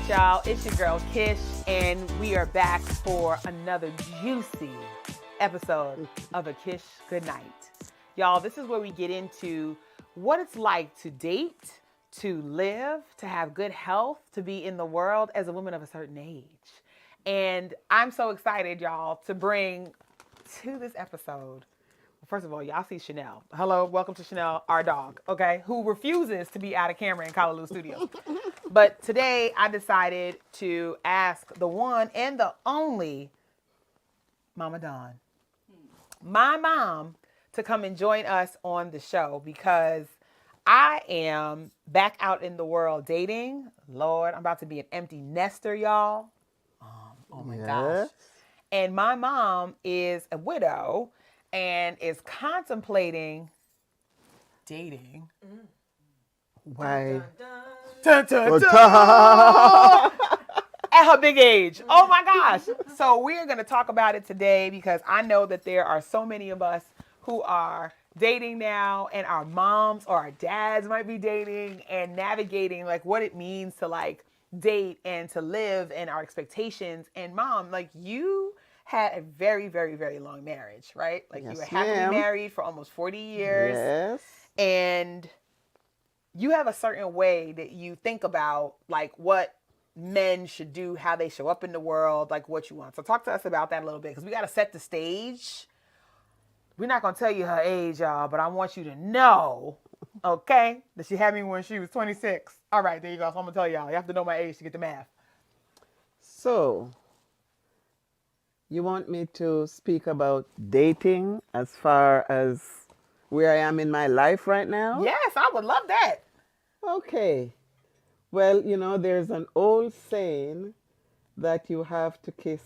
right, y'all. It's your girl Kish, and we are back for another juicy episode of A Kish Goodnight. Y'all, this is where we get into what it's like to date, to live, to have good health, to be in the world as a woman of a certain age. And I'm so excited, y'all, to bring to this episode. First of all, y'all see Chanel. Hello, welcome to Chanel, our dog, okay, who refuses to be out of camera in Kalaloo Studios. But today I decided to ask the one and the only Mama Dawn, my mom, to come and join us on the show because I am back out in the world dating. Lord, I'm about to be an empty nester, y'all. Oh my gosh. And my mom is a widow and is contemplating dating. Why? Dun, dun, dun. At her big age. Oh my gosh. So we're going to talk about it today because I know that there are so many of us who are dating now, and our moms or our dads might be dating and navigating like what it means to like date and to live and our expectations. And mom, like you had a very, very, very long marriage, right? Like Yes, you were happily ma'am. married for almost 40 years. Yes. And you have a certain way that you think about like what men should do, how they show up in the world, like what you want. So talk to us about that a little bit because we got to set the stage. We're not going to tell you her age, y'all, but I want you to know, okay, that she had me when she was 26. All right, there you go. So I'm going to tell y'all. You have to know my age to get the math. So, you want me to speak about dating as far as where I am in my life right now? Yes, I would love that. Okay. Well, you know, there's an old saying that you have to kiss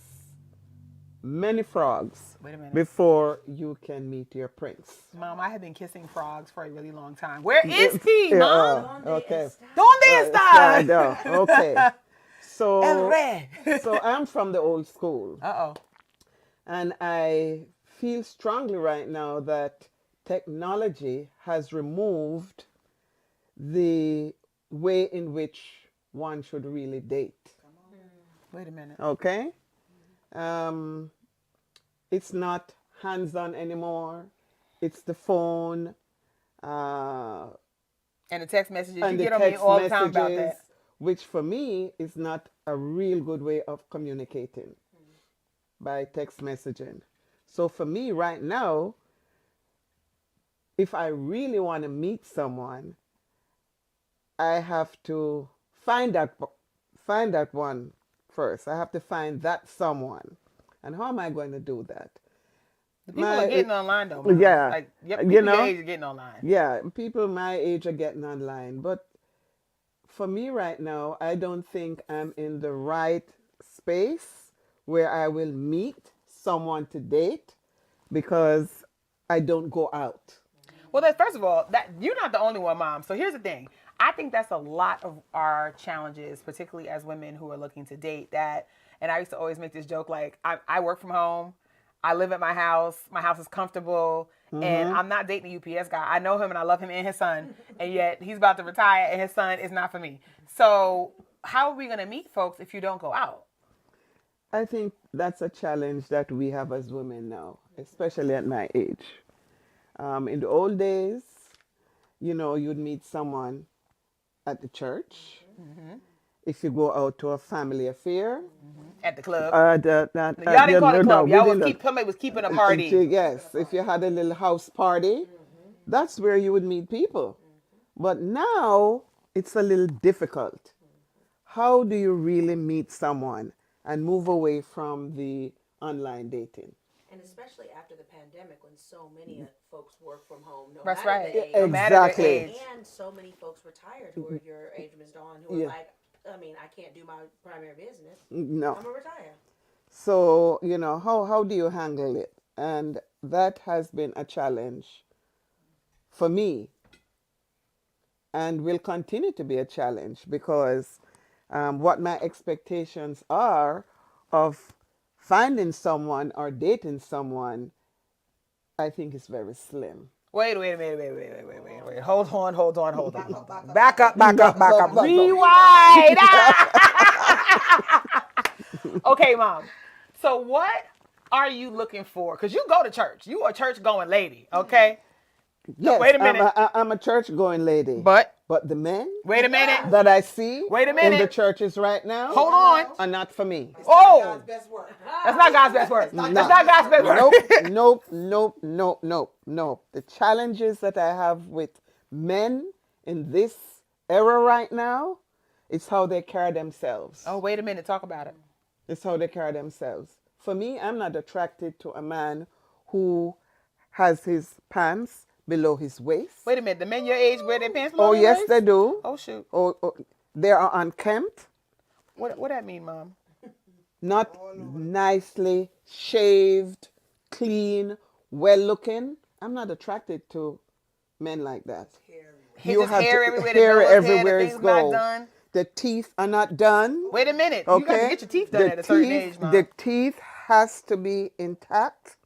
many frogs Wait a minute. before you can meet your prince. Mom, I have been kissing frogs for a really long time. Where is he, Mom? Okay. ¿Dónde está? No, okay. So, El rey. so I'm from the old school. Uh-oh. And I feel strongly right now that technology has removed the way in which one should really date. Wait a minute. Okay? It's not hands-on anymore. It's the phone. And the text messages. And You the get on me text all the time about messages, that. which for me is not a real good way of communicating by text messaging. So for me right now, if I really want to meet someone, I have to find that one first. I have to find that someone. And how am I going to do that? The people are getting online though. Mom. Yeah. Like, yep, You people know? your age are getting online. Yeah, people my age are getting online. But for me right now, I don't think I'm in the right space where I will meet someone to date because I don't go out. Well, then, first of all, that you're not the only one, Mom. So here's the thing. I think that's a lot of our challenges, particularly as women who are looking to date. And I used to always make this joke, like, I work from home. I live at my house. My house is comfortable. And I'm not dating a UPS guy. I know him and I love him and his son. And yet he's about to retire and his son is not for me. So how are we going to meet folks if you don't go out? I think that's a challenge that we have as women now, especially at my age. In the old days, you know, you'd meet someone at the church. If you go out to a family affair. At the club. Y'all Y'all didn't call it club. Somebody was keeping a party. Yes, if you had a little house party, that's where you would meet people. But now, it's a little difficult. How do you really meet someone and move away from the online dating? And especially after the pandemic, when so many folks work from home, no That's matter right. the age, No matter the Exactly. age. and so many folks retired who are your age, Ms. Dawn, who are like, I mean, I can't do my primary business. No. I'm gonna retire. So, you know, how do you handle it? And that has been a challenge for me and will continue to be a challenge because what my expectations are of finding someone or dating someone, I think is very slim. Wait. Hold on. Back up. Rewind. Okay, Mom. So what are you looking for? Because you go to church. You a church-going lady, okay? Yes, wait a minute. I'm a church-going lady. But the men wait a minute. that I see Wait a in the minute. churches right now Hold on. are not for me. Oh, God's best work. that's not God's best work. No. That's not God's best work. Nope. The challenges that I have with men in this era right now, it's how they carry themselves. Oh, wait a minute. Talk about it. It's how they carry themselves. For me, I'm not attracted to a man who has his pants below his waist. Wait a minute. The men your age wear their pants below Oh, their yes, waist? they do. Oh, shoot. Oh, they are unkempt, What that mean, Mom? not nicely shaved, clean, well looking. I'm not attracted to men like that. His hair everywhere. Hair the everywhere things it's not go. done. The teeth are not done. Wait a minute. Okay. You got to get your teeth done at a certain age, Mom. The teeth has to be intact.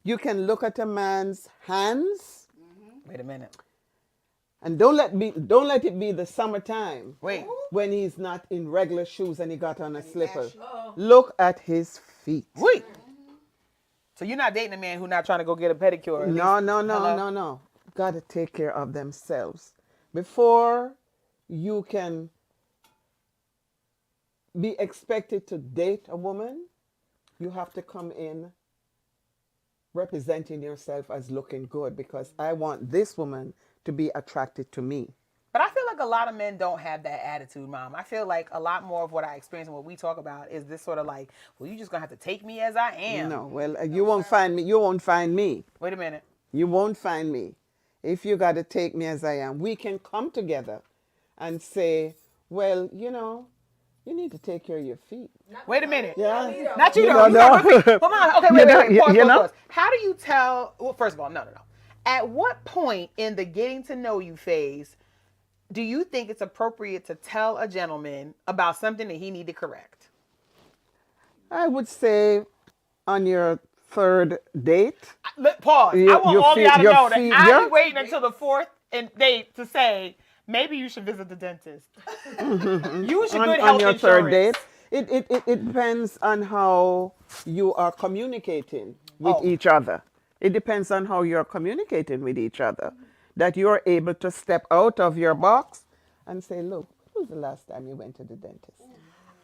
You can look at a man's hands, Wait a minute. and don't let it be the summertime. Wait. When he's not in regular shoes and he got on a slipper. Look at his feet. Wait. So you're not dating a man who's not trying to go get a pedicure? No. Got to take care of themselves before you can be expected to date a woman. You have to come in representing yourself as looking good, because I want this woman to be attracted to me. But I feel like a lot of men don't have that attitude, Mom. I feel like a lot more of what I experience and what we talk about is this sort of like, well, you just gonna have to take me as I am. No, well, you won't find me. You won't find me. Wait a minute. You won't find me. If you got to take me as I am, we can come together and say, well, you need to take care of your feet. Wait a minute. Yeah. Not you, You though. know, You no. But Mom, okay, wait. You know? Pause. How do you tell? Well, first of all, no. At what point in the getting to know you phase do you think it's appropriate to tell a gentleman about something that he need to correct? I would say on your third date. Pause. I want all y'all to know that I be waiting until the fourth date to say, maybe you should visit the dentist. Use your good health on your insurance. third date. It depends on how you are communicating with each other. It depends on how you're communicating with each other. That you're able to step out of your box and say, look, when was the last time you went to the dentist?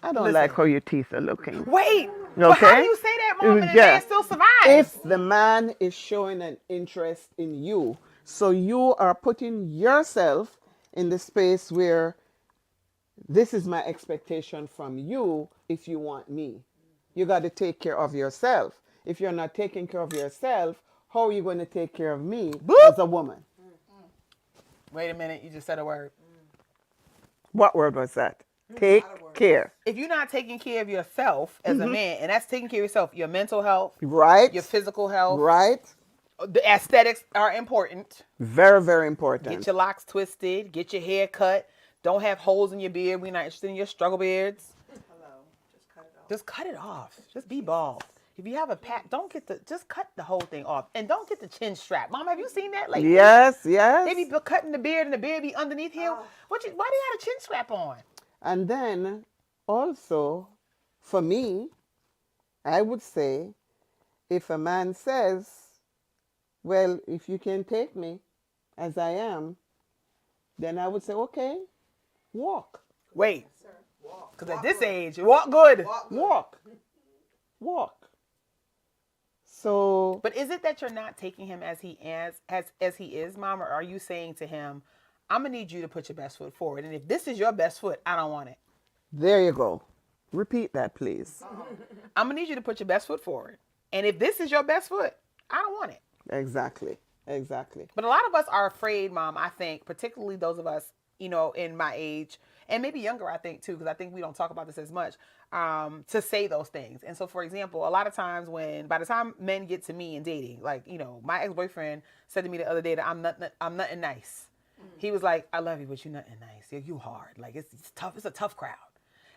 I don't like how your teeth are looking. Wait, but how do you say that, Mom, and the man still survives? If the man is showing an interest in you, so you are putting yourself in the space where this is my expectation from you if you want me. You got to take care of yourself. If you're not taking care of yourself, how are you going to take care of me as a woman? Wait a minute, you just said a word. What word was that? Take care. If you're not taking care of yourself as a man, and that's taking care of yourself, your mental health, right, your physical health, right, the aesthetics are important. Very, very important. Get your locks twisted, get your hair cut, don't have holes in your beard. We're not interested in your struggle beards. Hello, just cut it off. Just cut it off. Just be bald. If you have a pack, just cut the whole thing off. And don't get the chin strap. Mom, have you seen that lately? Yes. They be cutting the beard and the beard be underneath here. Why do you have a chin strap on? And then also, for me, I would say, if a man says, well, if you can take me as I am, then I would say, okay, walk. Wait. Because at this age, walk good. Walk. So, but is it that you're not taking him as he is, Mom, or are you saying to him, I'm gonna need you to put your best foot forward, and if this is your best foot, I don't want it. There you go. Repeat that, please. I'm gonna need you to put your best foot forward, and if this is your best foot, I don't want it. Exactly. But a lot of us are afraid, Mom. I think, particularly those of us, in my age, and maybe younger, I think too, because I think we don't talk about this as much. To say those things. And so, for example, a lot of times by the time men get to me in dating, like, my ex-boyfriend said to me the other day that I'm nothing nice. He was like, I love you, but you're nothing nice. You hard. Like, it's tough. It's a tough crowd.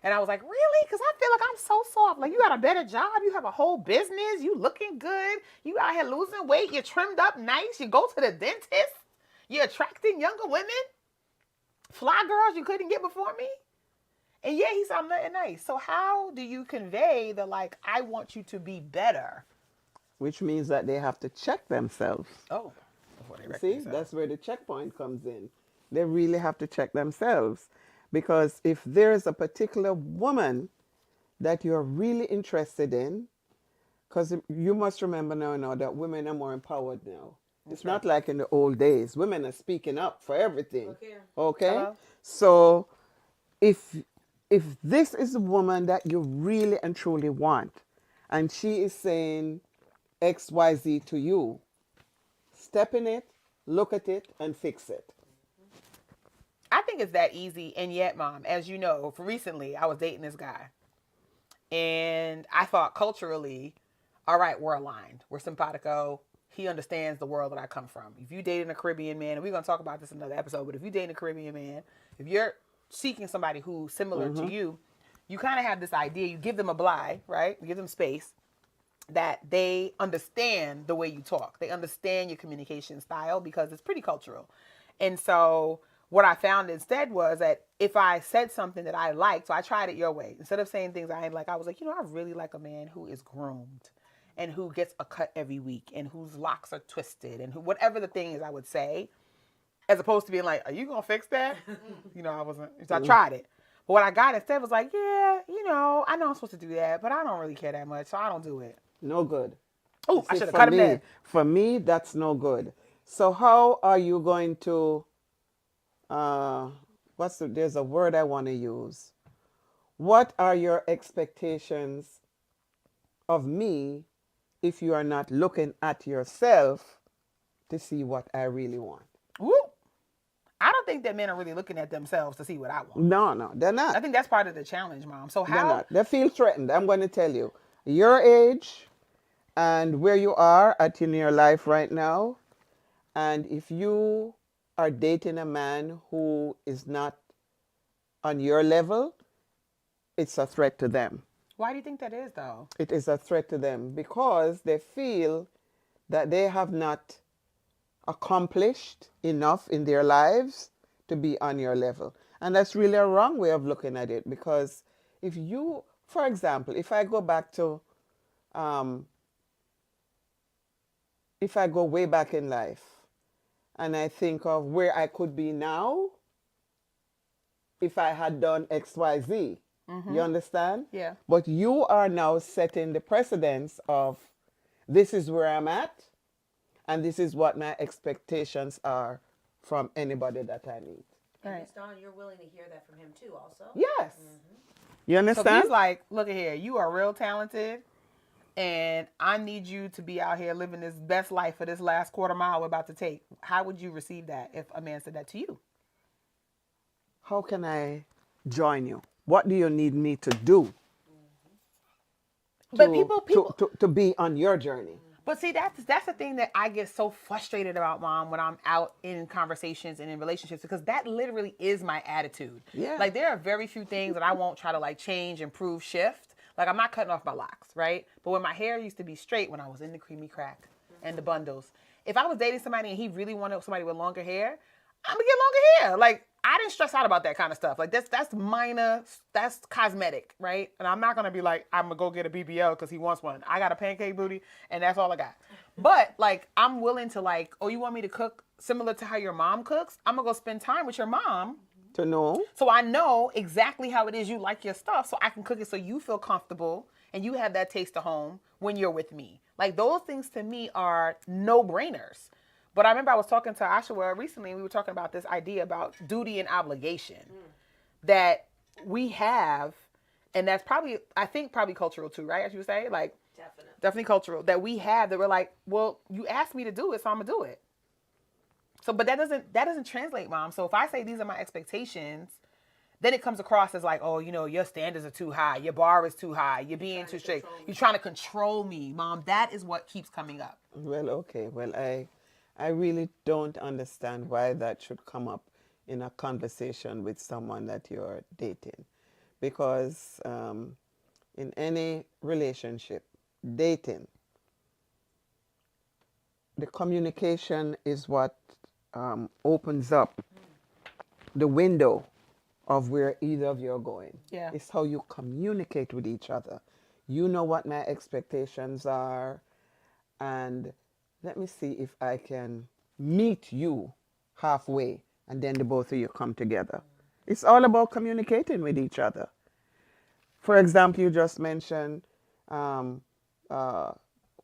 And I was like, really? Because I feel like I'm so soft. Like, you got a better job. You have a whole business. You looking good. You out here losing weight. You're trimmed up nice. You go to the dentist. You're attracting younger women. Fly girls you couldn't get before me. And yeah, he sounded nothing nice. So how do you convey the like, I want you to be better? Which means that they have to check themselves. Oh, before they wreck See, themselves. that's where the checkpoint comes in. They really have to check themselves. Because if there's a particular woman that you're really interested in, because you must remember now that women are more empowered now. It's not like in the old days. Women are speaking up for everything. Okay? Hello? So if this is a woman that you really and truly want, and she is saying XYZ to you, step in it, look at it, and fix it. I think it's that easy. And yet, Mom, as you know, for recently, I was dating this guy. And I thought culturally, all right, we're aligned. We're simpatico. He understands the world that I come from. If you dating a Caribbean man, and we're going to talk about this in another episode, but if you dating a Caribbean man, if you're seeking somebody who's similar to you, you kind of have this idea. You give them a bly, right? You give them space that they understand the way you talk. They understand your communication style because it's pretty cultural. And so what I found instead was that if I said something that I liked, so I tried it your way. Instead of saying things I ain't like, I was like, I really like a man who is groomed and who gets a cut every week and whose locks are twisted and who, whatever the thing is I would say, as opposed to being like, are you going to fix that? I wasn't, so I tried it. But what I got instead was like, yeah, I know I'm supposed to do that, but I don't really care that much, so I don't do it. No good. Oh, I should have cut him there. For me, that's no good. So how are you going to, there's a word I want to use. What are your expectations of me if you are not looking at yourself to see what I really want? Woo. I don't think that men are really looking at themselves to see what I want. No, they're not. I think that's part of the challenge, Mom. So how? They're not. They feel threatened. I'm going to tell you. Your age and where you are in your life right now, and if you are dating a man who is not on your level, it's a threat to them. Why do you think that is, though? It is a threat to them because they feel that they have not accomplished enough in their lives to be on your level. And that's really a wrong way of looking at it, because if you, for example, if I go back to, if I go way back in life and I think of where I could be now if I had done XYZ, you understand? Yeah. But you are now setting the precedence of this is where I'm at and this is what my expectations are from anybody that I meet. And Miss Dawn, you're willing to hear that from him too, also? Yes. You understand? So he's like, look at here, you are real talented, and I need you to be out here living this best life for this last quarter mile we're about to take. How would you receive that if a man said that to you? How can I join you? What do you need me to do? But people to be on your journey. But see, that's the thing that I get so frustrated about, Mom, when I'm out in conversations and in relationships, because that literally is my attitude. Yeah. Like, there are very few things that I won't try to like change, improve, shift. Like, I'm not cutting off my locks, right? But when my hair used to be straight, when I was in the creamy crack and the bundles, if I was dating somebody and he really wanted somebody with longer hair, I'm gonna get longer hair. Like, I didn't stress out about that kind of stuff. Like, that's minor, that's cosmetic, right? And I'm not gonna be like, I'm gonna go get a BBL because he wants one. I got a pancake booty and that's all I got. But like, I'm willing to like, oh, you want me to cook similar to how your mom cooks? I'm gonna go spend time with your mom. To know. So I know exactly how it is you like your stuff, so I can cook it so you feel comfortable and you have that taste of home when you're with me. Like, those things to me are no-brainers. But I remember I was talking to Ashua recently, and we were talking about this idea about duty and obligation that we have, and that's probably, I think, probably cultural too, right? As you say, like, definitely cultural, that we have, that we're like, well, you asked me to do it, so I'm gonna do it. So, but that doesn't translate, Mom. So if I say these are my expectations, then it comes across as like, oh, your standards are too high, your bar is too high, you're being too strict, you're trying to control me, Mom. That is what keeps coming up. Well, okay. Well, I really don't understand why that should come up in a conversation with someone that you're dating. Because in any relationship, dating, the communication is what opens up the window of where either of you are going. Yeah. It's how you communicate with each other. You know what my expectations are, and let me see if I can meet you halfway, and then the both of you come together. It's all about communicating with each other. For example, you just mentioned, um, uh,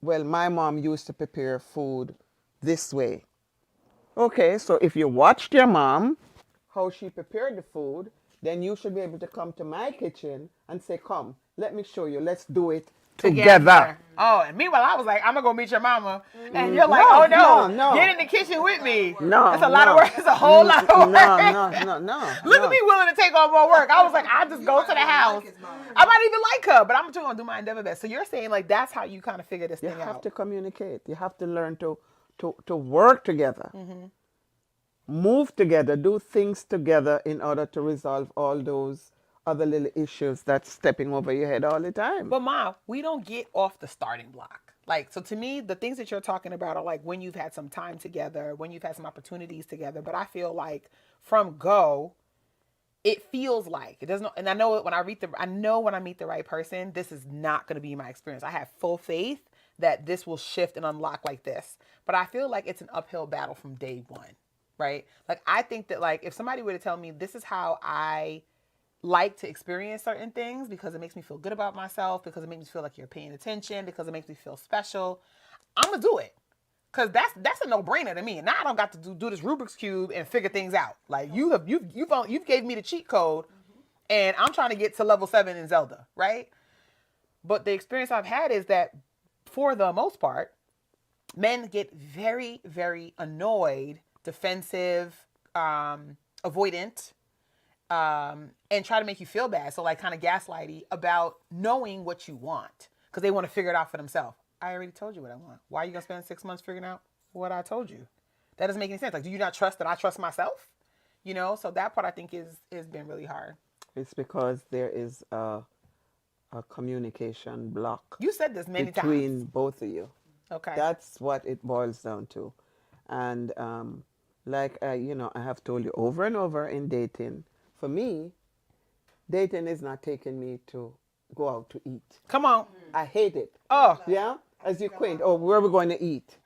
well, my mom used to prepare food this way. Okay, so if you watched your mom, how she prepared the food, then you should be able to come to my kitchen and say, come, let me show you. Let's do it together. Oh, and meanwhile, I was like, I'm going to go meet your mama. And you're like, oh, no, get in the kitchen with me. No, That's a lot of work. It's a whole lot of work. No. Look at me willing to take on more work. I was like, I'll just go to the house. I might even like her, but I'm still going to do my endeavor best. So you're saying, like, that's how you kind of figure this thing out. You have to communicate. You have to learn to work together. Move together, do things together in order to resolve all those other little issues that's stepping over your head all the time. But Mom, we don't get off the starting block. Like, so to me, the things that you're talking about are like when you've had some time together, when you've had some opportunities together. But I feel like from go, it feels like it doesn't. And I know when I meet the right person, this is not going to be my experience. I have full faith that this will shift and unlock like this. But I feel like it's an uphill battle from day one. Right? Like, I think that, like, if somebody were to tell me this is how I like to experience certain things because it makes me feel good about myself, because it makes me feel like you're paying attention, because it makes me feel special, I'm going to do it. Because that's a no-brainer to me. Now I don't got to do this Rubik's Cube and figure things out. Like, you've gave me the cheat code, and I'm trying to get to level 7 in Zelda, right? But the experience I've had is that, for the most part, men get very, very annoyed, defensive, avoidant, and try to make you feel bad. So, like, kind of gaslighty about knowing what you want because they want to figure it out for themselves. I already told you what I want. Why are you going to spend 6 months figuring out what I told you? That doesn't make any sense. Like, do you not trust that I trust myself? You know, so that part I think is been really hard. It's because there is a communication block. You said this many between times. both of you. Okay. That's what it boils down to. And like I have told you over and over in dating, for me, dating is not taking me to go out to eat. Come on. I hate it. Oh. Yeah? As you quaint, where are we going to eat?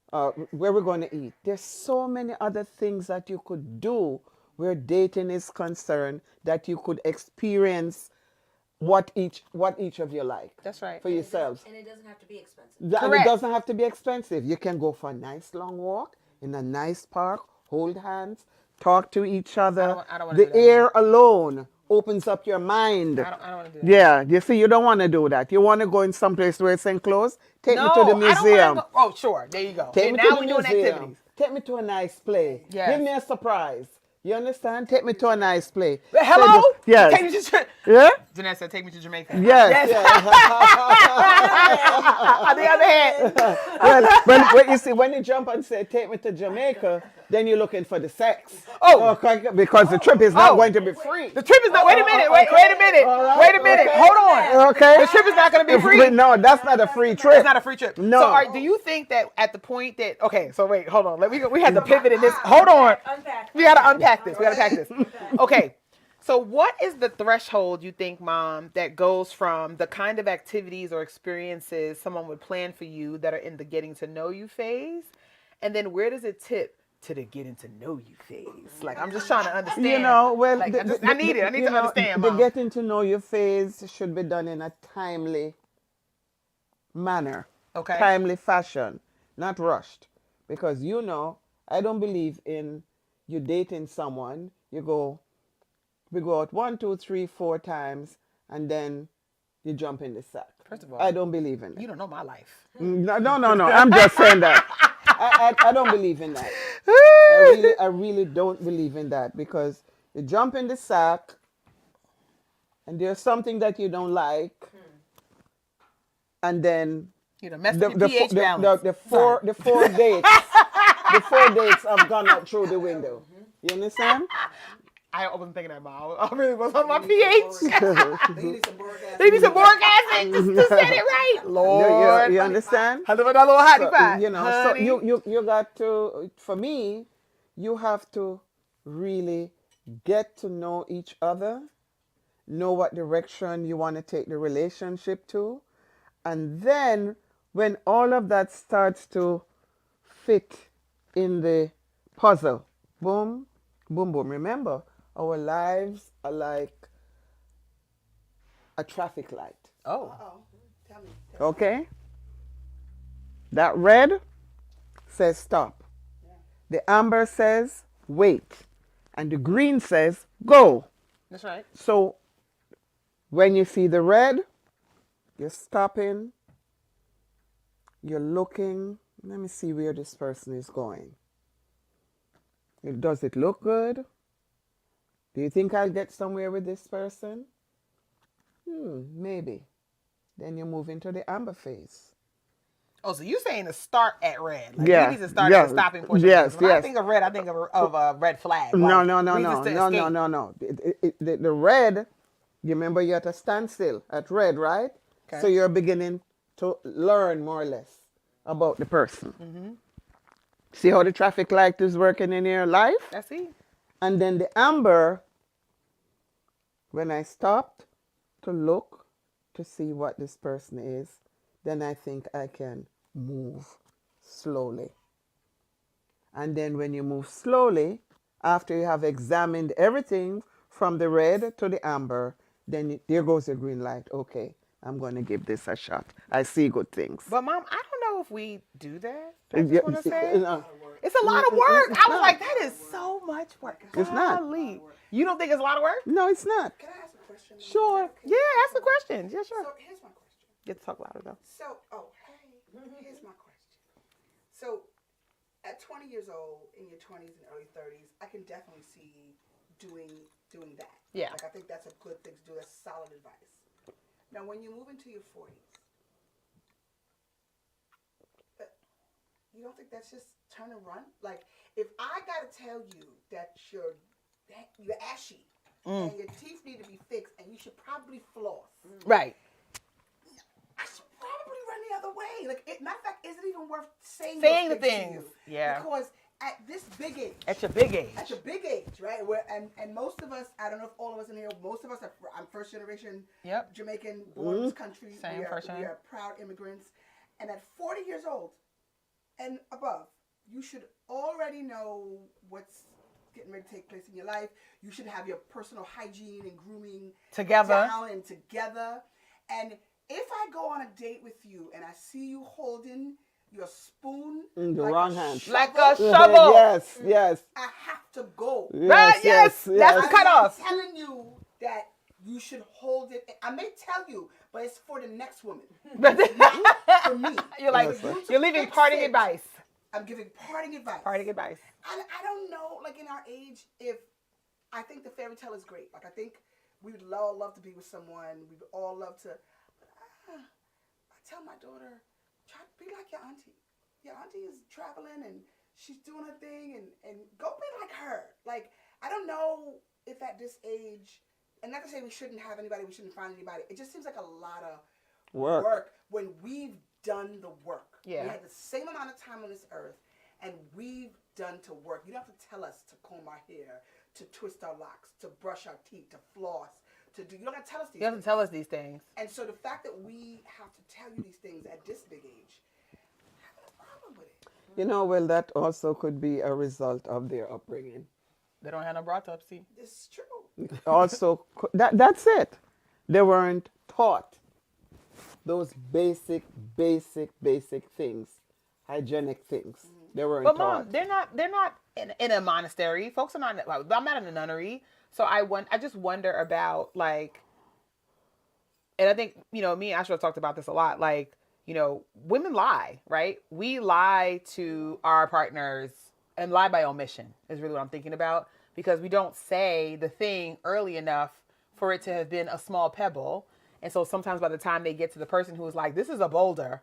Where we're going to eat. There's so many other things that you could do where dating is concerned that you could experience what each of you like. That's right. For yourselves. And it doesn't have to be expensive. And it doesn't have to be expensive. You can go for a nice long walk in a nice park, hold hands, talk to each other. I don't want to do the that. air alone opens up your mind. I don't want to do that. Yeah, you see, you don't want to do that. You want to go in some place where it's enclosed? Take me to the museum. Oh, sure. There you go. Take me now to the we're doing museum. activities. Take me to a nice play. Yes. Give me a surprise. You understand? Take me to a nice play. Hello? Yes. Take me to Yeah? Jeanette said, take me to Jamaica. Yes. On the other hand. Well, you see, when you jump and say, take me to Jamaica, then you're looking for the sex. Oh. Because the trip is not going to be free. The trip is not, wait a minute. Wait a minute. right, Wait a minute. okay. Hold on. Okay. The trip is not going to be free. No, that's not a free trip. It's not a free trip. No. So do you think that at the point that, okay, so wait, hold on. We had to pivot in this. Hold on. We got to unpack this. Okay. So what is the threshold, you think, Mom, that goes from the kind of activities or experiences someone would plan for you that are in the getting to know you phase? And then where does it tip to the getting to know you phase? Like, I'm just trying to understand. You know, well, like, I need to understand, the Mom. getting to know you phase should be done in a timely manner. Okay. Timely fashion, not rushed. Because, I don't believe in you dating someone, we go out 1, 2, 3, 4 times, and then you jump in the sack. First of all, I don't believe in it. You don't know my life. No. I'm just saying that. I don't believe in that. I really don't believe in that, because you jump in the sack, and there's something that you don't like, and then mess up your pH balance. the four dates, have gone out through the window. You understand? I wasn't thinking that, Mom. I really was on my pH. They need some boric acid. They need some boric acid to set it right. Lord. You understand? I live in that little hottie pot. So you got to, for me, you have to really get to know each other, know what direction you want to take the relationship to, and then when all of that starts to fit in the puzzle, boom, boom, boom. Remember, our lives are like a traffic light. Oh. Tell me. Okay? That red says stop. Yeah. The amber says wait. And the green says go. That's right. So when you see the red, you're stopping, you're looking. Let me see where this person is going. Does it look good? Do you think I'll get somewhere with this person? Maybe. Then you move into the amber phase. Oh, so you're saying to start at red? Like Yeah, we need to start yeah, at the stopping portion. yes, When I yes. think of red, I think of a red flag. No, Like, no, no, we no, just to no, no, escape. no, no. The red, you remember you're at a standstill at red, right? Okay. So you're beginning to learn more or less about the person. Mm-hmm. See how the traffic light is working in your life? I see. And then the amber, when I stopped to look to see what this person is, then I think I can move slowly. And then when you move slowly, after you have examined everything from the red to the amber, then there goes the green light. Okay, I'm going to give this a shot. I see good things. But Mom, I don't know if we do that. I just want to say No, it's a lot of work. It's I was not. like, that is so much work. It's not. Golly. You don't think it's a lot of work? no, it's not. Can I ask a question? Sure. Yeah, ask the question. Yeah, sure. So here's my question. Get to talk louder though. So, here's my question. So, at 20 years old, in your 20s and early 30s, I can definitely see doing that. Yeah. Like, I think that's a good thing to do. That's solid advice. Now, when you move into your 40s, you don't think that's just turn and run? Like, if I gotta tell you that you're ashy and your teeth need to be fixed and you should probably floss, Right. I should probably run the other way. Like, matter of fact, is it even worth saying Saying those the things to things. you? Yeah. Because at this big age, At your big age. at your big age, right? Where and most of us, I don't know if all of us in here, most of us are. I'm first generation Yep. Jamaican, born in this country. Same, first we gen. are proud immigrants, and at 40 years old and above, you should already know what's getting ready to take place in your life. You should have your personal hygiene and grooming Together. down and together. And if I go on a date with you and I see you holding your spoon In the like wrong a hand. shovel, Like a shovel. Yes, yes. I have to go. Right, yes. That's the I'm cutoff. telling you that you should hold it. I may tell you, but it's for the next woman. It's not for me. You're like, For you to you're leaving fix parting it, advice. I'm giving parting advice. Parting advice. I don't know, like in our age, if I think the fairy tale is great. Like I think we would all love to be with someone. We would all love to. I tell my daughter, try to be like your auntie. Your auntie is traveling and she's doing her thing, and go be like her. Like I don't know if at this age, and not to say we shouldn't have anybody, we shouldn't find anybody. It just seems like a lot of work when we've done the work. Yeah. We had the same amount of time on this earth, and we've done to work. You don't have to tell us to comb our hair, to twist our locks, to brush our teeth, to floss, to do. You don't have to tell us these. You have to things. tell us these things. And so the fact that we have to tell you these things at this big age, I have no problem with it. You know, well, that also could be a result of their upbringing. They don't have no autopsy. This is true. Also, that's it. They weren't taught those basic things, hygienic things. They weren't But taught. Mom, they're not in a monastery. Folks are not. I'm not in a nunnery, so I just wonder about like, and I think me and Ashra talked about this a lot. Like, women lie, right? We lie to our partners and lie by omission is really what I'm thinking about, because we don't say the thing early enough for it to have been a small pebble. And so sometimes by the time they get to the person who is like, this is a boulder,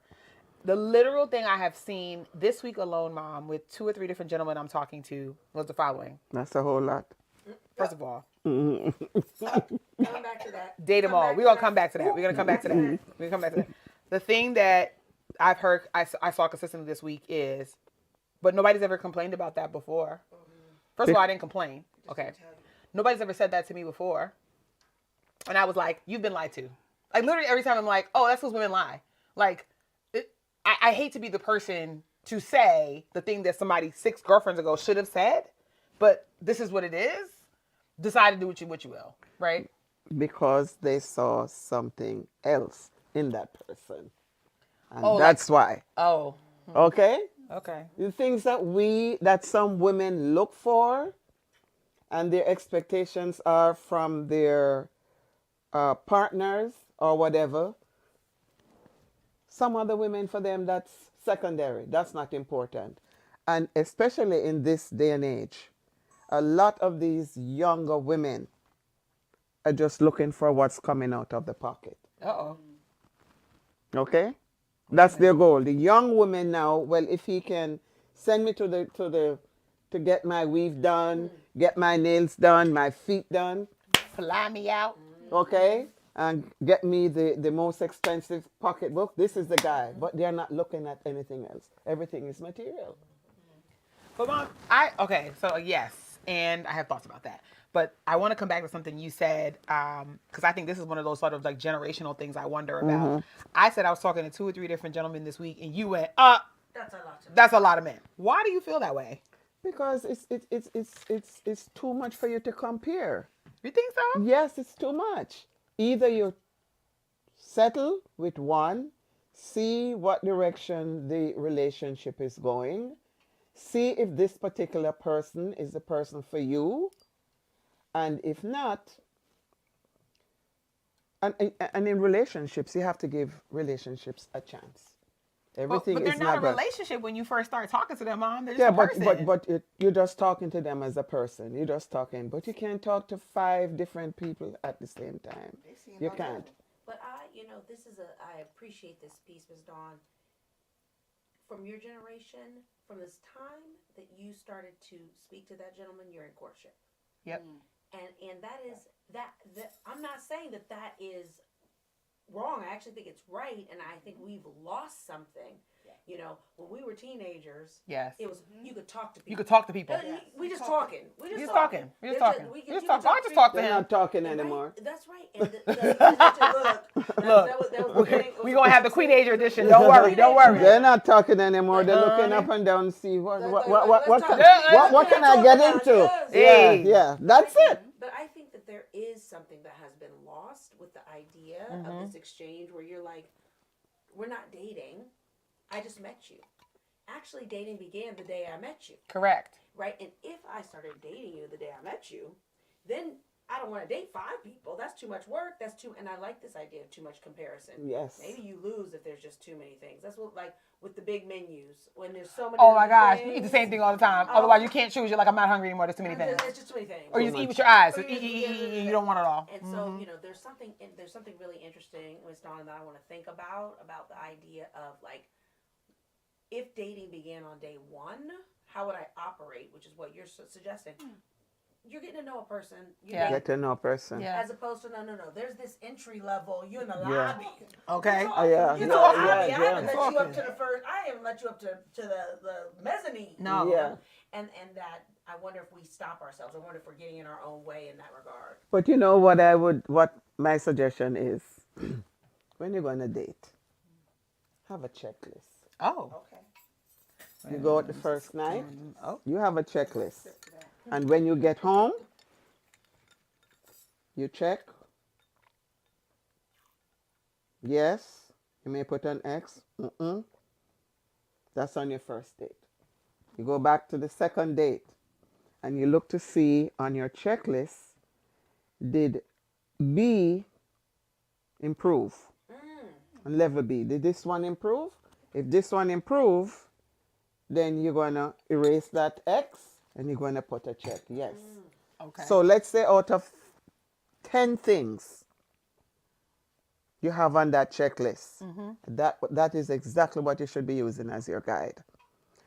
the literal thing I have seen this week alone, Mom, with 2 or 3 different gentlemen I'm talking to was the following. That's a whole lot. First of all, Coming back to that. date them all. We're going to come back to that. We're going to come back to that. We're going to come back to that. The thing that I've heard, I saw consistently this week but nobody's ever complained about that before. First of all, I didn't complain. Okay. Nobody's ever said that to me before. And I was like, you've been lied to. Like, literally every time I'm like, oh, that's because women lie. Like, I hate to be the person to say the thing that somebody 6 girlfriends ago should have said, but this is what it is. Decide to do what you will, right? Because they saw something else in that person. And Oh, that's why. Oh, Okay? okay. The things that some women look for and their expectations are from their partners or whatever. Some other women, for them, that's secondary. That's not important. And especially in this day and age, a lot of these younger women are just looking for what's coming out of the pocket. Uh-oh. Okay? That's their goal. The young women now, well, if he can send me to get my weave done, get my nails done, my feet done, Fly me out. okay, and get me the most expensive pocketbook, this is the guy. But they're not looking at anything else. Everything is material. But Mom, okay, so yes, and I have thoughts about that. But I want to come back to something you said, because I think this is one of those sort of like generational things I wonder about. I said I was talking to 2 or 3 different gentlemen this week, and you went, that's a lot of men. Why do you feel that way? Because it's too much for you to compare. You think so? Yes, it's too much. Either you settle with one, see what direction the relationship is going, see if this particular person is the person for you, and if not, and in relationships, you have to give relationships a chance. Everything but they're is not a good. relationship when you first start talking to them, Mom. They're just Yeah, a person. but you're just talking to them as a person. You're just talking, but you can't talk to 5 different people at the same time. You can't. But I appreciate this piece, Ms. Dawn. From your generation, from this time that you started to speak to that gentleman, you're in courtship. Yep. And that is that I'm not saying that is wrong. I actually think it's right, and I think we've lost something. You know, when we were teenagers, Yes. it was you could talk to people. You could talk to people. We just talking. We You're just just talking. talking. You're just talking. We You're just you talking. I can just talk to They're him. not talking Right? anymore. That's right. And We're going to have the Queenager edition. Don't worry. Don't worry. They're not talking anymore. They're looking up and down, see what can I get into? Hey. Yeah, that's it. But I think that there is something that has been lost with the idea of this exchange where you're like, we're not dating. I just met you. Actually, dating began the day I met you. Correct. Right? And if I started dating you the day I met you, then I don't want to date 5 people. That's too much work. And I like this idea of too much comparison. Yes. Maybe you lose if there's just too many things. That's what, like, with the big menus, when there's so many Oh my gosh. things, You eat the same thing all the time. Otherwise, you can't choose. You're like, I'm not hungry anymore. There's too many things. It's just too many things. Or you just eat with your eyes. Or you Eat. You don't want it all. And so, there's something really interesting, Ms. Dawn, that I want to think about the idea of, like, if dating began on day 1, how would I operate, which is what you're suggesting. You're getting to know a person. Get to know a person. Yeah. As opposed to, no. There's this entry level. You in the lobby. Okay. Yeah. You in the lobby. I Yeah. haven't let you up to the first. I haven't let you up to the mezzanine. No. Yeah. And that, I wonder if we stop ourselves. I wonder if we're getting in our own way in that regard. But you know what my suggestion is, when you're going to date, have a checklist. Oh. Okay. You go out the first night, Oh. you have a checklist. And when you get home, you check. Yes, you may put an X. That's on your first date. You go back to the second date and you look to see on your checklist, did B improve? On level B, did this one improve? If this one improve, then you're going to erase that X and you're going to put a check. Yes. Okay. So let's say out of 10 things you have on that checklist, that is exactly what you should be using as your guide.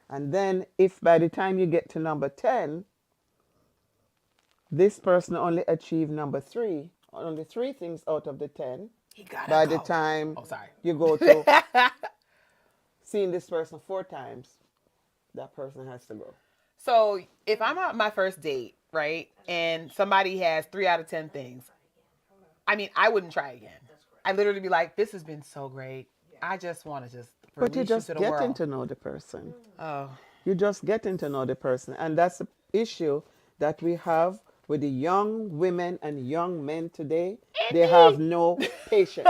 And then if by the time you get to number 10, this person only achieved number 3, only 3 things out of the 10, by the time you go to seeing this person 4 times, that person has to go. So if I'm on my first date right? And somebody has 3 out of 10 things. I mean, I wouldn't try again. I literally be like, this has been so great. I just want to just But you're release you just to the getting world. to know the person. Oh, You're just getting to know the person. And that's the issue that we have with the young women and young men today. They have no patience.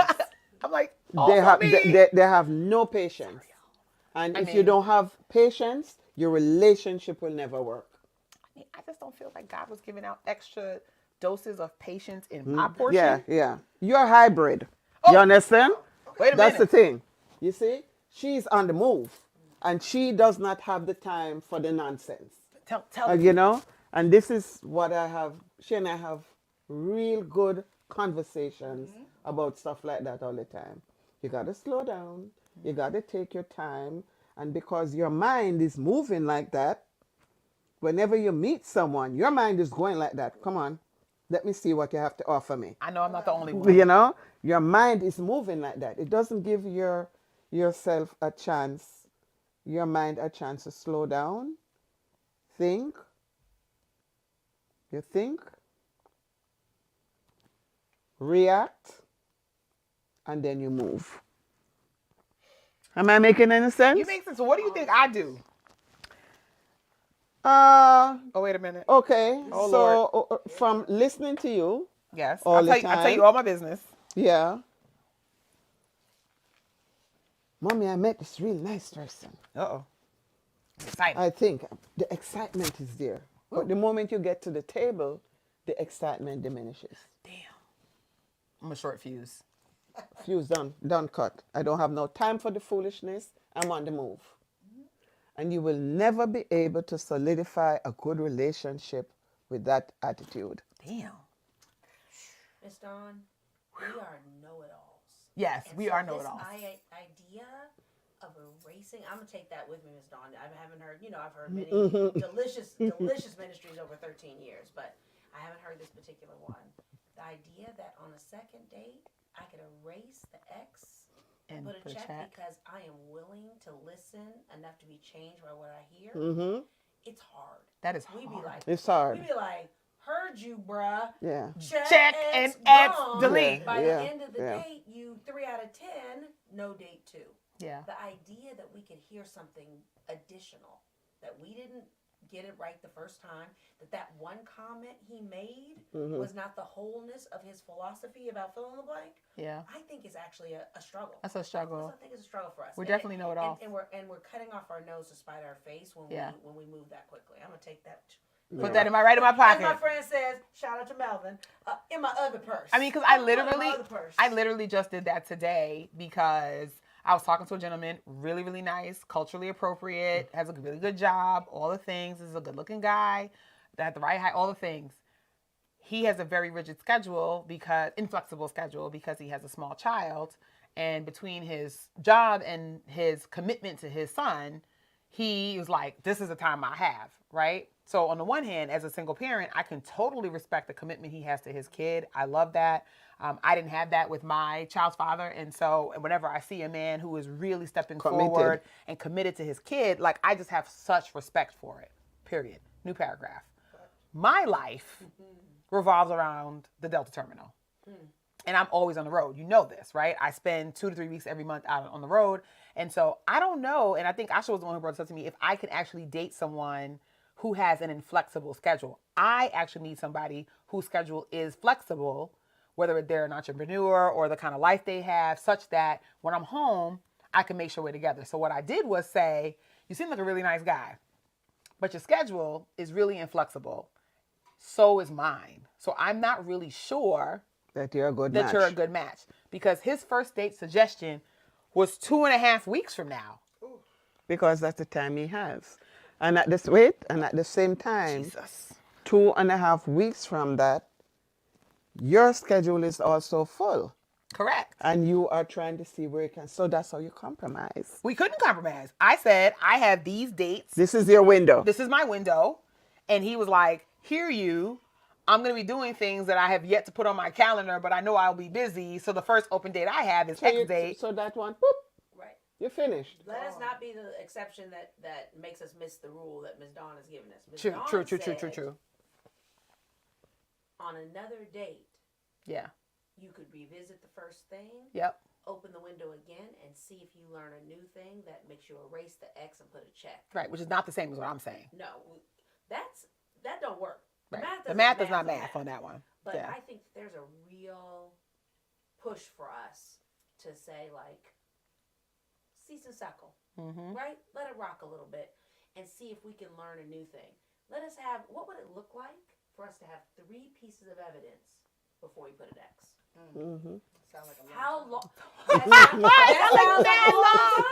I'm like, They also have me. they have no patience. And I if you mean- don't have patience, your relationship will never work. I just don't feel like God was giving out extra doses of patience in my portion. Yeah. You're hybrid. Oh. You understand? Wait a That's the minute. thing. You see? She's on the move. And she does not have the time for the nonsense. Tell me. You know? And this is what I have. She and I have real good conversations about stuff like that all the time. You got to slow down. You got to take your time. And because your mind is moving like that, whenever you meet someone, your mind is going like that. Come on, let me see what you have to offer me. I know I'm not the only one. You know, your mind is moving like that. It doesn't give yourself a chance, your mind a chance to slow down, think. You think, react, and then you move. Am I making any sense? You make sense. So what do you think I do? Oh, wait a minute. Okay. Oh, so from listening to you, Yes. all I'll the tell you time. all my business. Yeah. Mommy, I met this real nice person. Uh-oh. I'm excited. I think the excitement is there. But the moment you get to the table, the excitement diminishes. Damn. I'm a short fuse. Fuse done cut. I don't have no time for the foolishness. I'm on the move. And you will never be able to solidify a good relationship with that attitude. Damn. Miss Dawn, we are know-it-alls. Yes, And we so are know-it-alls. This idea of erasing, I'm gonna take that with me, Miss Dawn. I haven't heard, I've heard many delicious ministries over 13 years, but I haven't heard this particular one. The idea that on a second date, I could erase the ex and put a check because I am willing to listen enough to be changed by what I hear. It's hard. That is We be hard. like, It's hard. We be like, heard you, bruh. Yeah. Check and X, gone. delete. By Yeah. the end of the Yeah. date, you 3 out of 10, no date 2. Yeah. The idea that we could hear something additional, that we didn't get it right the first time, that one comment he made was not the wholeness of his philosophy about fill in the blank. Yeah. I think is actually a struggle. That's a struggle. I think it's a struggle for us. We definitely know it all. And we're cutting off our nose to spite our face when we move that quickly. I'm gonna take that. Put that in my pocket. As my friend says, shout out to Melvin, in my other purse. I mean, because I literally just did that today because I was talking to a gentleman, really, really nice, culturally appropriate, has a really good job, all the things, is a good looking guy, at the right height, all the things. He has a very rigid schedule inflexible schedule because he has a small child. And between his job and his commitment to his son, he was like, this is the time I have, right? So on the one hand, as a single parent, I can totally respect the commitment he has to his kid. I love that. I didn't have that with my child's father. And so whenever I see a man who is really stepping forward and committed to his kid, like I just have such respect for it, period. New paragraph. My life revolves around the Delta terminal. And I'm always on the road. You know this, right? I spend 2 to 3 weeks every month out on the road. And so I don't know, and I think Asha was the one who brought this up to me, if I could actually date someone who has an inflexible schedule. I actually need somebody whose schedule is flexible, whether they're an entrepreneur or the kind of life they have, such that when I'm home, I can make sure we're together. So what I did was say, you seem like a really nice guy, but your schedule is really inflexible. So is mine. So I'm not really sure that you're a good match. Because his first date suggestion was 2.5 weeks from now. Because that's the time he has. And at the same time, Jesus. 2.5 weeks from that, your schedule is also full. Correct. And you are trying to see where you can. So that's how you compromise. We couldn't compromise. I said, I have these dates. This is your window. This is my window. And he was like, hear you. I'm going to be doing things that I have yet to put on my calendar, but I know I'll be busy. So the first open date I have is X date. So that one, boop. Right. You're finished. Let us not be the exception that makes us miss the rule that Ms. Dawn has given us. Ms. True, Dawn true. said, on another date, Yeah. you could revisit the first thing, Yep. open the window again, and see if you learn a new thing that makes you erase the X and put a check. Right, which is not the same as what I'm saying. No, that don't work. Right. The The math math is not doesn't math on that one. But Yeah. I think there's a real push for us to say, like, cease and suckle, Mm-hmm. right? Let it rock a little bit and see if we can learn a new thing. Let us have, what would it look like for us to have 3 pieces of evidence before we put an X? Mm-hmm. Sound like a How long long? That sounds that long.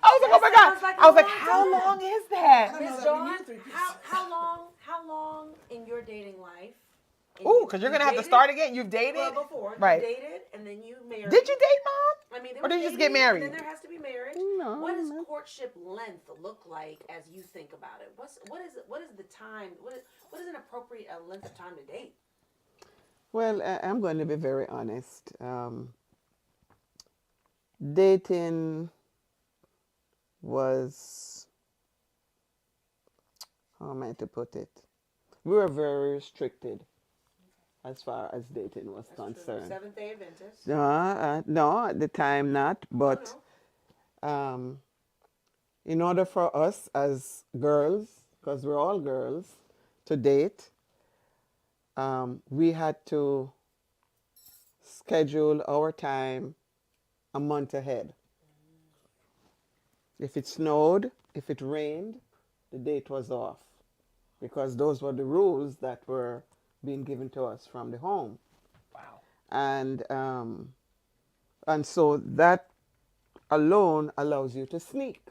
I was like, oh my God. I was like, how long is that? I don't know Miss that we Dawn, need 3 pieces. how long in your dating life? and Ooh, you- because you're you going to have to dated? start again. You've dated? Well, before Right. you dated and then you married. Did you date, Mom? I mean, there Or was did you just get dating, married? And then there has to be marriage. No, What does no. courtship length look like as you think about it? What is the time? What is an appropriate length of time to date? Well, I'm going to be very honest. Dating was, how am I to put it? We were very restricted as far as dating was concerned. Seventh Day Adventist. No, at the time not, but in order for us as girls, because we're all girls, to date, we had to schedule our time a month ahead. If it snowed, if it rained, the date was off, because those were the rules that were being given to us from the home. Wow. And so that alone allows you to sneak.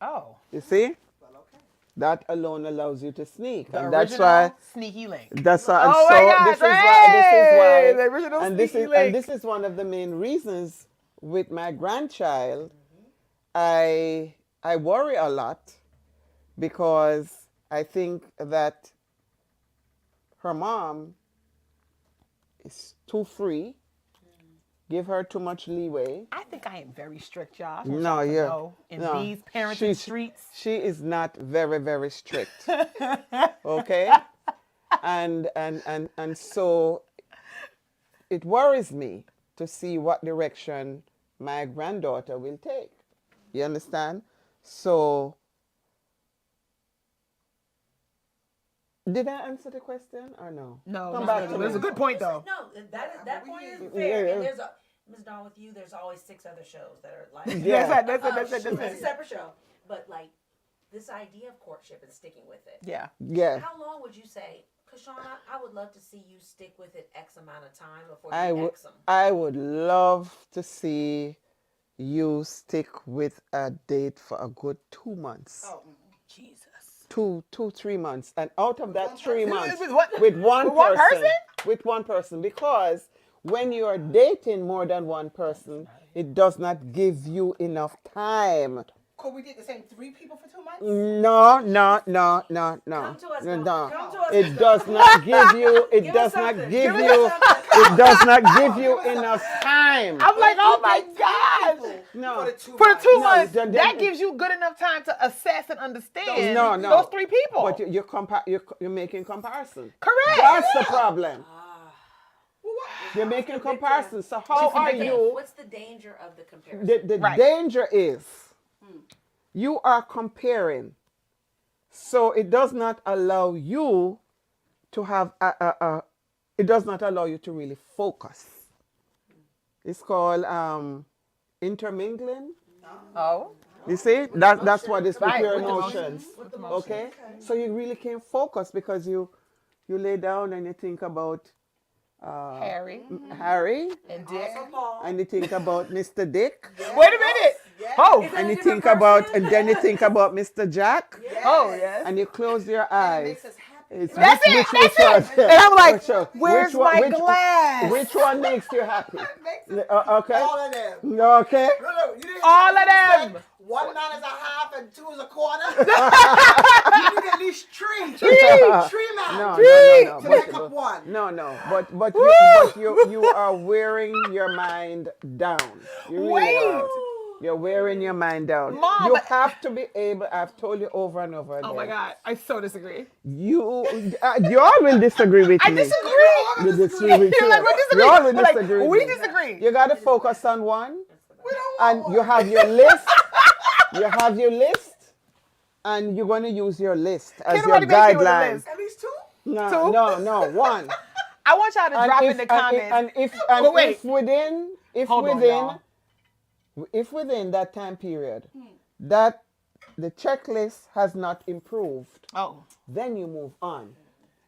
Oh. You see? Well, okay. That alone allows you to sneak. The And that's original why sneaky link. that's why, and Oh so my God, this is why the original and this sneaky is link. and this is one of the main reasons with my grandchild. I worry a lot because I think that her mom is too free, give her too much leeway. I think I am very strict, y'all. I want No, y'all to yeah. know in No. these parenting She's- streets. She is not very, very strict. Okay? And so it worries me to see what direction my granddaughter will take. You understand? So did I answer the question or no? No, Come no, back no, to There's me. a good point, though. No, that point is Yeah, fair. yeah. And there's Ms. Dawn, with you, there's always 6 other shows that are like. Yeah. That's It's a it. separate show. But like this idea of courtship and sticking with it. Yeah. Yeah. How long would you say, Kashana, I would love to see you stick with it X amount of time before I you would X them. I would love to see you stick with a date for a good 2 months. Oh, Jesus. 3 months, and out of that one 3 person? months, With what? with one With one person, person? with one person, because when you are dating more than one person, it does not give you enough time. could we date the same 3 people for 2 months? No. Come to us, No. Dawn. Come to us, It Ms. does Dawn. not give you. It Give does us not something. give Give us you. something. It does not give you enough time. I'm like, oh my People God. No. For the 2 For the months. 2 No, months, then- that gives you good enough time to assess and understand No. those 3 people. But you're making comparison. Correct. That's the problem. Well, You're making comparison. So how are you? What's the danger of the comparison? The Right. danger is you are comparing, so it does not allow you to have it does not allow you to really focus. It's called intermingling. Oh. You see, that's what it's with Right, your with the emotions. With the emotions. Okay, so you really can't focus because you lay down and you think about Harry Harry, and Dick. Also Paul. and you think about Mr. Dick. Wait a minute. Yes. Oh. Is that And a you different think about, person? and then you think about Mr. Jack, Yes. Oh, yes. and you close your And it eyes. makes us happy. It's That's which- it. which That's one? it. And I'm like, Which one? where's Which one- my glass? Which one makes you happy? Makes us Okay. all of them. Okay. Look, you didn't All say of you them. said 1 9 is a half and 2 is a quarter. You need at least 3. 3 man. No, To no. make up 1. No. But you are wearing your mind down. You really Wait. are. You're wearing your mind down. Mom, you but- have to be able, I've told you over and over again. Oh my God, I so disagree. You all will disagree with I me. disagree. You disagree with You're like, we disagree. You all will We're like, disagree with we me. disagree. You got to focus on one. We don't And want you one. have your list. You have your list. And you're going to use your list as Can't your nobody make you with a guideline. list. At least two? No, Two? no, one. I want y'all to drop in the comments. And But wait. if within, Hold on, y'all. if within that time period, that the checklist has not improved, Oh, then you move on.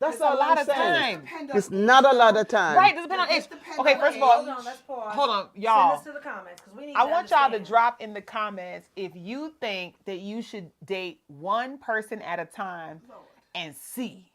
That's It's a all lot I'm of saying. time. Depend on It's age, not a lot though. of time. right. Does depend on age. It depends Okay, on first of age. all, Hold on, let's pause. hold on, y'all. Send this to the comments because we need I to want y'all to understand. drop in the comments if you think that you should date one person at a time and see,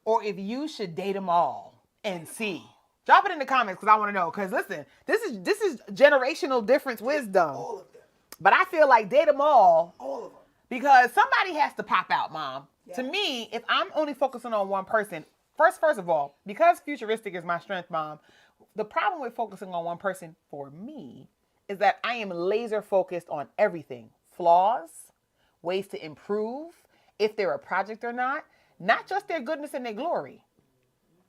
or if you should date them all and see. Drop it in the comments because I want to know. Because listen, this is generational difference wisdom. All of them. But I feel like date them all All of them. because somebody has to pop out, Mom. Yeah. To me, if I'm only focusing on one person, first of all, because futuristic is my strength, Mom, the problem with focusing on one person for me is that I am laser focused on everything. Flaws, ways to improve, if they're a project or not just their goodness and their glory.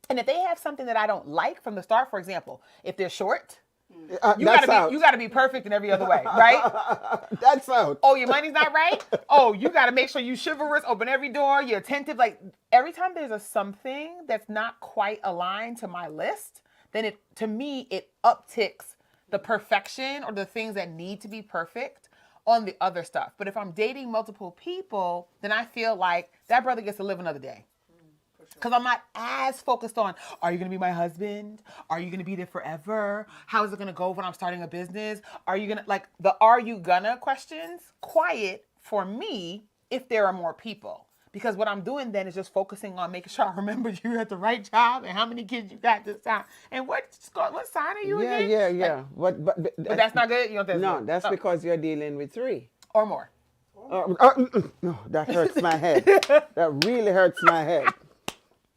And if they have something that I don't like from the start, for example, if they're short, you That's out. gotta be perfect in every other way, right? That's out. Oh, your money's not right? Oh, you got to make sure you chivalrous, open every door, you're attentive. Like every time there's a something that's not quite aligned to my list, then to me, it upticks the perfection or the things that need to be perfect on the other stuff. But if I'm dating multiple people, then I feel like that brother gets to live another day. Because I'm not as focused on, are you going to be my husband? Are you going to be there forever? How is it going to go when I'm starting a business? Are you going to, like, the are you gonna questions, quiet for me if there are more people. Because what I'm doing then is just focusing on making sure I remember you're at the right job and how many kids you got this time. And what sign are you again? Yeah. But that's not good? You don't think that's No, good? that's Oh. because you're dealing with 3. Or more. No, that hurts my head. That really hurts my head.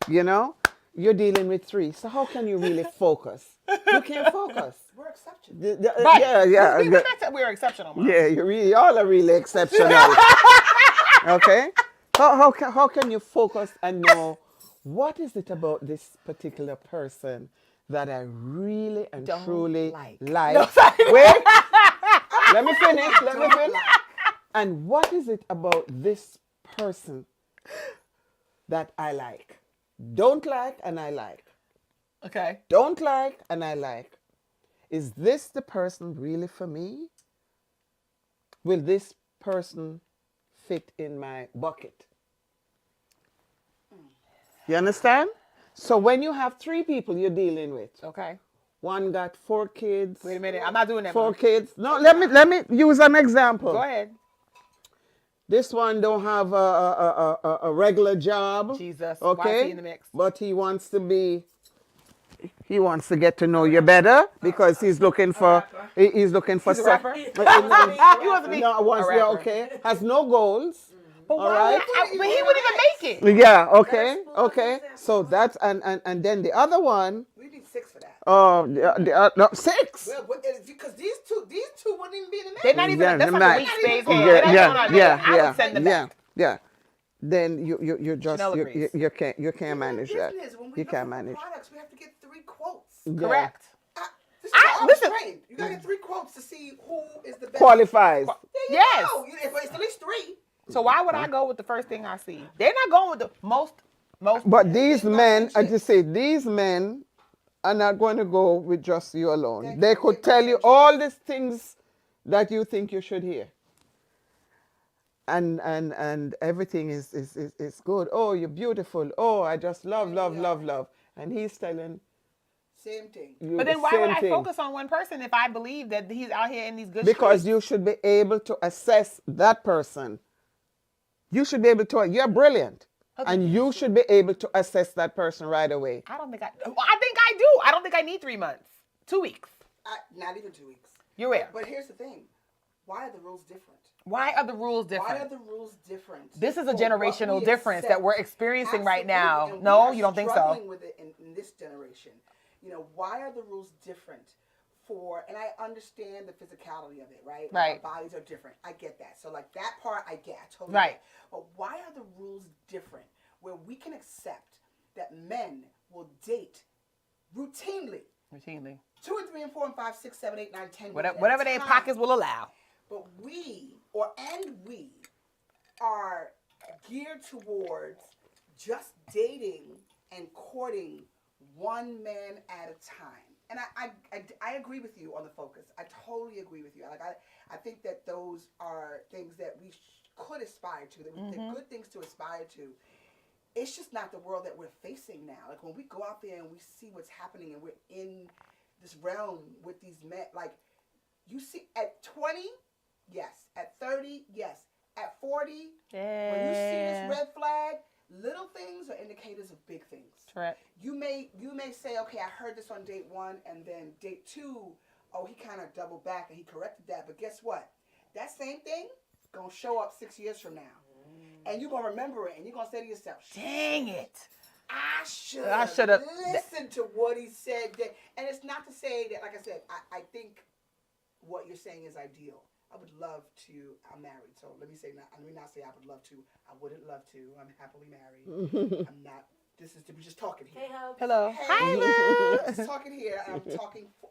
You know, you're dealing with 3. So how can you really focus? You can't focus. We're exceptions. Right. Yeah. We're exceptional, Mom. Yeah, you all are really exceptional. Okay? How can you focus and know what is it about this particular person that I really and Don't truly like. like? No, sorry. Wait. Let me finish. And what is it about this person that I like? Don't like and I like. Okay. Don't like and I like. Is this the person really for me? Will this person fit in my bucket? You understand? So when you have 3 people you're dealing with, Okay. one got 4 kids. Wait a minute. I'm not doing that, 4 Mom. kids. No, let me use an example. Go ahead. This one don't have a regular job. Jesus. Okay. Why is he in the mix? But he wants to get to know you better because he's looking for He's a rapper? He wants to be No, a rapper. okay. Has no goals. But All why right. but he wouldn't even make it. Yeah, okay. That's one Okay. example. So that's and then the other one, We need 6 for that. no, 6. Well, because these two wouldn't even be in the mix. They're not even. Yeah, That's like right. a weak space. Yeah, I would send them back. yeah. Then you just Chanel agrees. you can't manage that. When we You look can't for manage. products, we have to get 3 quotes. Yeah. Correct. This is how I was listen. trained. You gotta get 3 quotes to see who is the best. Qualifies. There you Yes. go. If it's at least 3. So why would I go with the first thing I see? They're not going with the most. But these men, I just say, these men are not going to go with just you alone. They could tell you all these things that you think you should hear. And everything is good. Oh, you're beautiful. Oh, I just love. And he's telling Same thing. you But then the why would same I thing. focus on one person if I believe that he's out here in these good Because streets? you should be able to assess that person. You should be able to, you're brilliant. Okay. And you should be able to assess that person right away. I think I do. I don't think I need 3 months. 2 weeks. Not even 2 weeks. You're where? But here's the thing. Why are the rules different? Why are the rules Why different? are the rules different? This is a for what generational we difference accept? that we're experiencing right now. Absolutely, and No, we are you don't think so? struggling with it in this generation. Why are the rules different and I understand the physicality of it, right? Right. Our bodies are different. I get that. So like that part, I get. I totally Right. get. But why are the rules different where we can accept that men will date routinely Routinely. 2 and 3 and 4 and 5, 6, 7, 8, 9, 10 Whatever their pockets will allow. But we are geared towards just dating and courting one man at a time. And I agree with you on the focus. I totally agree with you. Like I think that those are things that we could aspire to. They're good things to aspire to. It's just not the world that we're facing now. Like when we go out there and we see what's happening and we're in this realm with these men, like you see at 20, yes. At 30, yes. At 40, Yeah. when you see this red flag, little things are indicators of big things. Correct. You may say, okay, I heard this on date 1, and then date 2, oh, he kind of doubled back and he corrected that. But guess what? That same thing is going to show up 6 years from now. And you're going to remember it, and you're going to say to yourself, Dang it. I should have listened to what he said. And it's not to say that, like I said, I think what you're saying is ideal. I would love to. I'm married, so let me not say I would love to. I wouldn't love to. I'm happily married. I'm not. We're just talking here. Hey, Hubs. Hello. Hey, Hi, Lou. I'm just talking here, and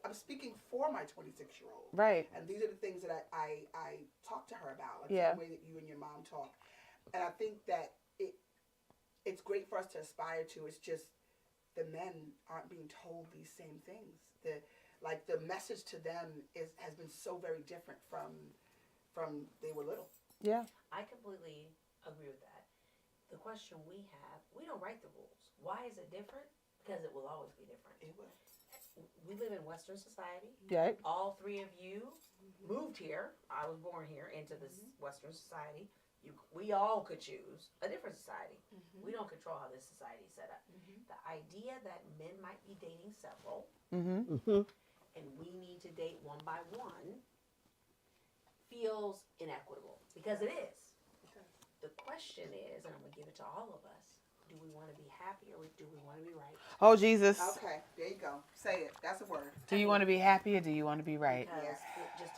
I'm speaking for my 26-year-old. Right. And these are the things that I talk to her about, like Yeah. the way that you and your mom talk. And I think that it's great for us to aspire to. It's just the men aren't being told these same things. The message to them has been so very different from they were little. Yeah. I completely agree with that. The question we have, we don't write the rules. Why is it different? Because it will always be different. It will. We live in Western society. Yeah. All 3 of you moved here. I was born here into this Western society. We all could choose a different society. We don't control how this society is set up. The idea that men might be dating several and we need to date one by one feels inequitable, because it is. The question is, and I'm going to give it to all of us, do we want to be happy or do we want to be right? Oh, Jesus. Okay, there you go. Say it. That's a word. Do you want to be happy or do you want to be right? Because just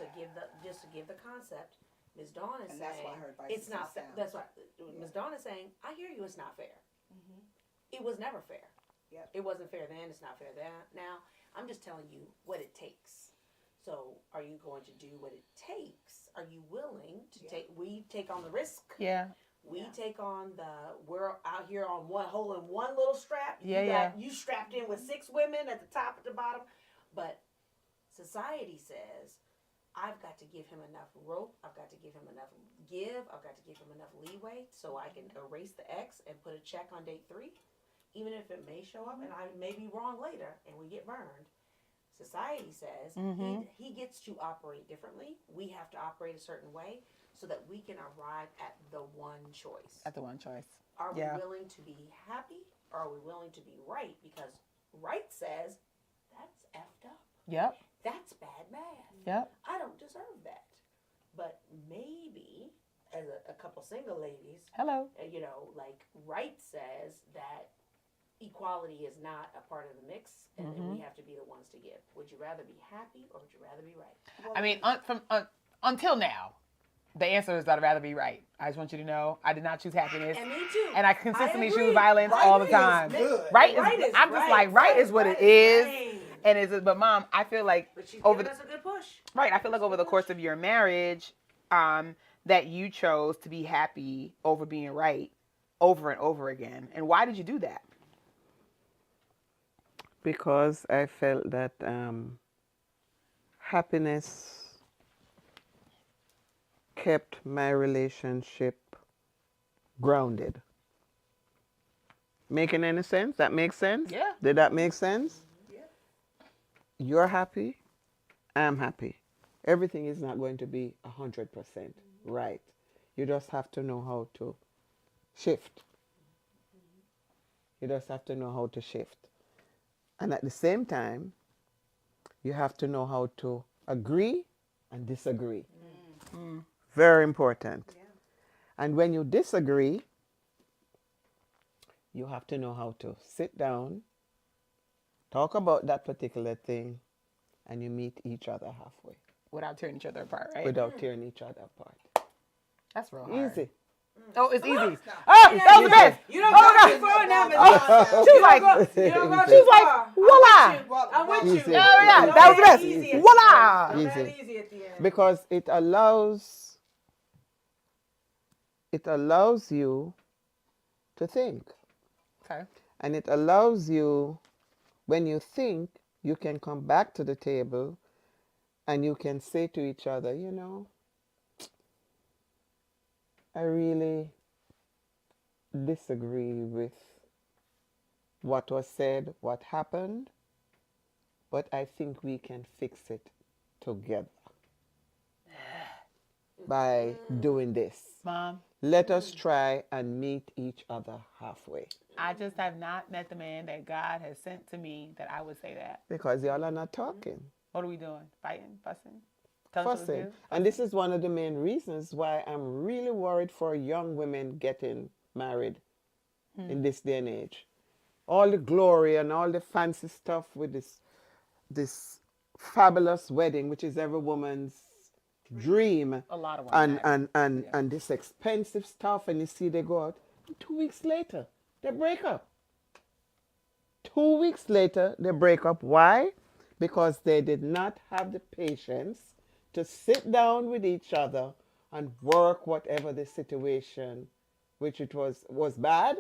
to give the concept, Ms. Dawn is And saying that's why her advice it's is not so fair. sound. That's right. Ms. Dawn is saying, I hear you, it's not fair. It was never fair. Yep. It wasn't fair then, it's not fair now. I'm just telling you what it takes. So are you going to do what it takes? Are you willing to we take on the risk? Yeah. We take on we're out here on holding one little strap. Yeah, You strapped in with 6 women at the top, at the bottom. But society says, I've got to give him enough rope. I've got to give him enough I've got to give him enough leeway so I can erase the X and put a check on date 3. Even if it may show up and I may be wrong later and we get burned. Society says he gets to operate differently. We have to operate a certain way so that we can arrive at the one choice. At the one choice. Are we willing to be happy or are we willing to be right? Because right says, that's effed up. Yep. That's bad math. Yep. I don't deserve that. But maybe, as a couple single ladies, Hello. right says that equality is not a part of the mix, and then we have to be the ones to give. Would you rather be happy or would you rather be right? Well, I mean, until now, the answer is I'd rather be right. I just want you to know I did not choose happiness. And me too. And I consistently I agree. choose violence Right all the is time. good. Right is, Right is I'm just right. like, right is what it is. Right. And it's, but Mom, I feel like But she's over giving us a good push. right, I feel like over the course of your marriage, that you chose to be happy over being right over and over again. And why did you do that? Because I felt that happiness kept my relationship grounded. Making any sense? That makes sense? Yeah. Did that make sense? Yeah. You're happy, I'm happy. Everything is not going to be 100% right. You just have to know how to shift. You just have to know how to shift. And at the same time, you have to know how to agree and disagree. Very important. Yeah. And when you disagree, you have to know how to sit down, talk about that particular thing, and you meet each other halfway Without tearing each other apart, right? without tearing each other apart. That's real hard. Easy. Oh, it's easy. Stop. Oh, that was the best. You don't Oh, go no. too far now, Miss Oh, Donna. She's You like- don't go- you don't go She's too like, far. voila. I'm with you. Easy. Yeah, yeah, Don't that was the make it best. easy at Voila. the end. Don't make Easy. it easy at the end. Because it allows you to think. Okay. And it allows you, when you think, you can come back to the table and you can say to each other, you know, I really disagree with what was said, what happened, but I think we can fix it together by doing this. Mom, Let us try and meet each other halfway. I just have not met the man that God has sent to me that I would say that. Because y'all are not talking. What are we doing? Fighting? Fussing? Telling us what to Fussing. do? And this is one of the main reasons why I'm really worried for young women getting married in this day and age. All the glory and all the fancy stuff with this fabulous wedding, which is every woman's dream. A lot of women. And this expensive stuff, and you see they go out, and 2 weeks later they break up. 2 weeks later they break up. Why? Because they did not have the patience to sit down with each other and work whatever the situation, which it was bad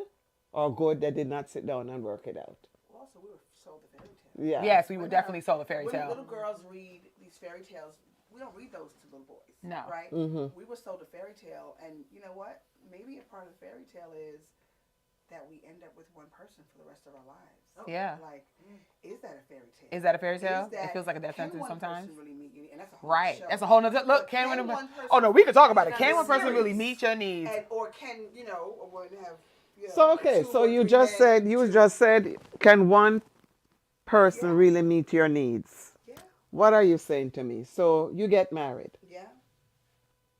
or good, they did not sit down and work it out. Also, we were sold the fairy tale. Yeah. Yes, we would definitely sold a fairy When tale. little girls read these fairy tales, we don't read those to little boys. No. Right? Mm-hmm. We were sold a fairy tale, and you know what? Maybe a part of the fairy tale is that we end up with one person for the rest of our lives. Yeah. Like, is that a fairy tale? Is that a fairy tale? Is that- It feels like a death can sentence one sometimes. person really meet you? And that's a whole Right. show. That's a whole nother look. But Can can one? one person- Oh no, we could talk about it. It's Can not one person really serious. meet your needs? And, or can, you know, a woman have, you know, So okay, two so or you three just men, said two- can one person Yeah. really meet your needs? Yeah, What are you saying to me? So you get married. yeah.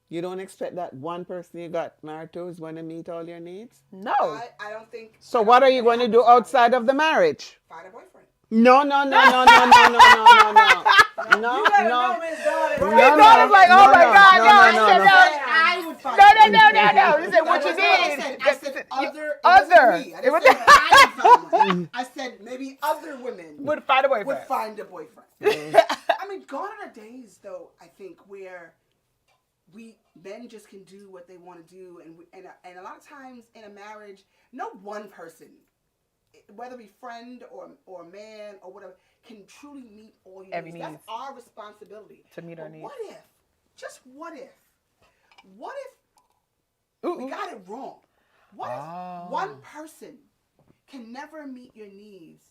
You don't expect that one person you got married to is going to meet all your needs? No. I don't think. So I don't what are think you that going to do happens outside of the marriage? Find a boyfriend. No. No. You better know, Miss Donna. No, His daughter's like, oh my God, no. I said no. I would find No. He said, what you That's need? I said other. It Other. wasn't me. I didn't say I would find one. I said maybe other women Would find a boyfriend. would find a boyfriend. I mean, gone are the days, though, I think, where men just can do what they want to do, and a lot of times in a marriage, no one person, whether it be friend or man or whatever, can truly meet all your Every needs. That's needs. our responsibility To meet our But needs. What if Ooh, we ooh. got it wrong? What Oh. if one person can never meet your needs,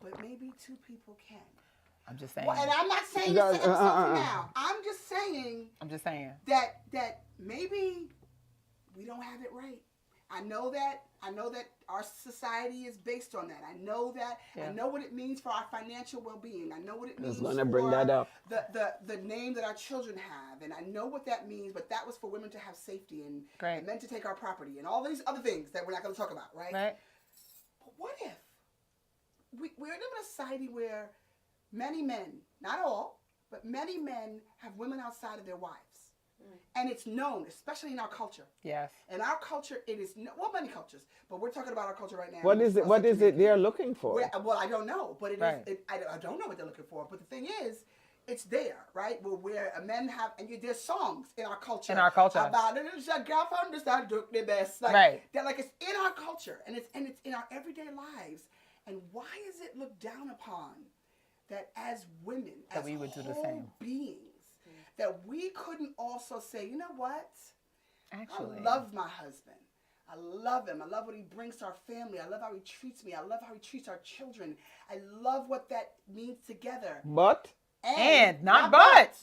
but maybe two people can? I'm just saying. Well, and I'm not saying No, it's set up now. I'm just saying I'm just saying. that maybe we don't have it right. I know that our society is based on that. I know that. Yeah. I know what it means for our financial well-being. I know what it means was gonna for bring that up. the name that our children have, and I know what that means. But that was for women to have safety and Great. men to take our property and all these other things that we're not going to talk about, right? Right? But what if we're living in a society where many men, not all, but many men have women outside of their wives. And it's known, especially in our culture. Yes. In our culture, it is, many cultures, but we're talking about our culture right now. What is it? What is it they're looking for? Well, I don't know, but it is. Right. I don't know what they're looking for, but the thing is, it's there, right? Where men have, and there's songs in our culture. In our culture. About it is a girlfriend is that took the best. Like, Right. That like it's in our culture, and it's in our everyday lives. And why is it looked down upon that as women, That as we would do the whole same. beings, that we couldn't also say, you know what? Actually. I love my husband. I love him. I love what he brings to our family. I love how he treats me. I love how he treats our children. I love what that means together. But And, not but.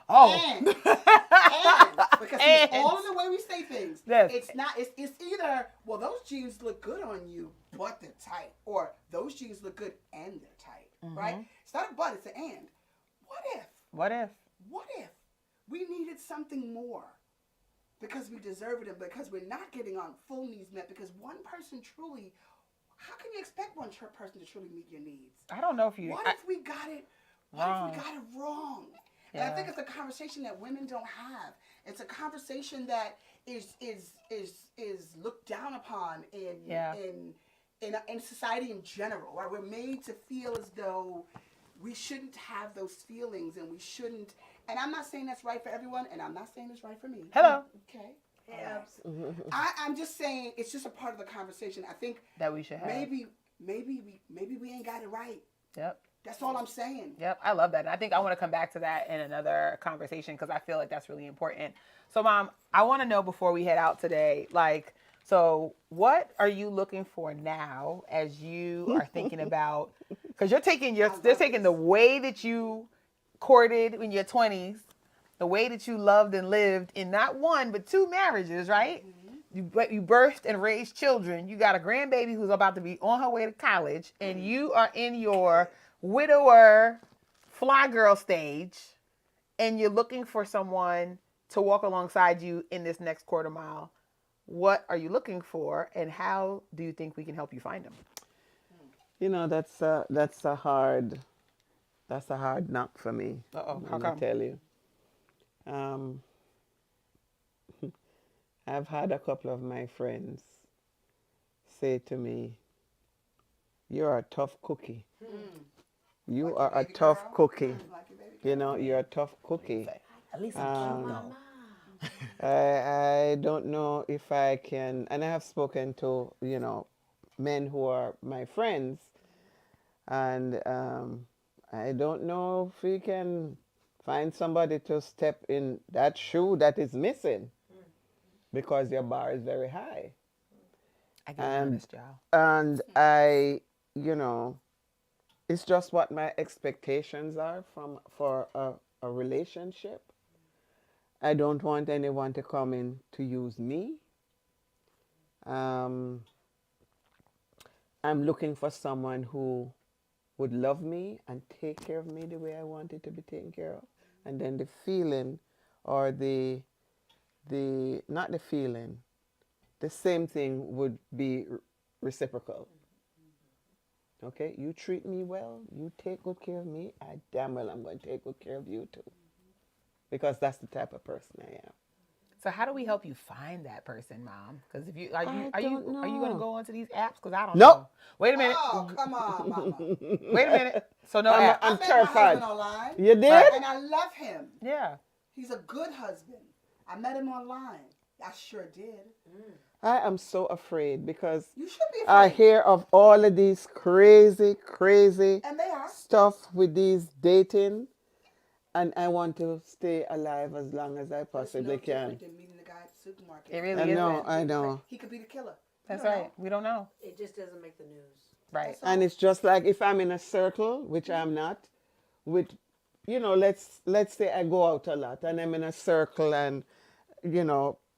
Oh. And. Because And. it's all in the way we say things. Yes. It's not. It's either, well, those jeans look good on you, but they're tight, or those jeans look good and they're tight, right? It's not a but. It's an and. What if? What if? What if we needed something more because we deserve it and because we're not getting our full needs met because one person truly, how can you expect one person to truly meet your needs? I don't know if you. What if we got it What Wrong. if we got it wrong? And I think it's a conversation that women don't have. It's a conversation that is looked down upon in society in general. Right? We're made to feel as though we shouldn't have those feelings, and we shouldn't. And I'm not saying that's right for everyone, and I'm not saying it's right for me. Hello. Okay. Yeah. I'm just saying it's just a part of the conversation. I think That we should have. maybe we ain't got it right. Yep. That's all I'm saying. Yep, I love that. And I think I want to come back to that in another conversation because I feel like that's really important. So, Mom, I want to know before we head out today, like, so what are you looking for now as you are thinking about, because they're taking the way that you courted in your 20s, the way that you loved and lived in not one, but 2 marriages, right? Mm-hmm. You birthed and raised children. You got a grandbaby who's about to be on her way to college, and you are in your widower, fly girl stage, and you're looking for someone to walk alongside you in this next quarter mile. What are you looking for, and how do you think we can help you find them? You know, that's a hard knock for me. Uh-oh, how I'm come? gonna tell you. I've had a couple of my friends say to me, "You're a tough cookie. You Like are your a baby tough girl? cookie. Like your baby You know, you're a tough cookie." At least I'm cute, Um, though. I don't know if I can, and I have spoken to, men who are my friends, and I don't know if we can find somebody to step in that shoe that is missing because your bar is very high. I can be honest, y'all. And it's just what my expectations are for a relationship. I don't want anyone to come in to use me. I'm looking for someone who would love me and take care of me the way I wanted to be taken care of. And then the feeling, or not the feeling, the same thing would be reciprocal. Okay, you treat me well, you take good care of me, I damn well I'm going to take good care of you too. Because that's the type of person I am. So how do we help you find that person, Mom? Because if you are you don't going to know. go onto these apps? Because I don't Nope. know. Wait a minute. Oh, come on, Mama. Wait a minute. So no I'm apps. I I'm met my terrified. husband online, You did? Right. and I love him. Yeah. He's a good husband. I met him online. I sure did. I am so afraid because You should be I afraid. hear of all of these crazy And they are. stuff with these dating, and I want to stay alive as long as I But it's possibly no can. different than meeting the guy at the supermarket. It really I is. know, I know. He could be the killer. That's You don't right. We don't know. It just doesn't make the news. Right. That's all. And it's just like if I'm in a circle, which I'm not, with, let's say I go out a lot and I'm in a circle and,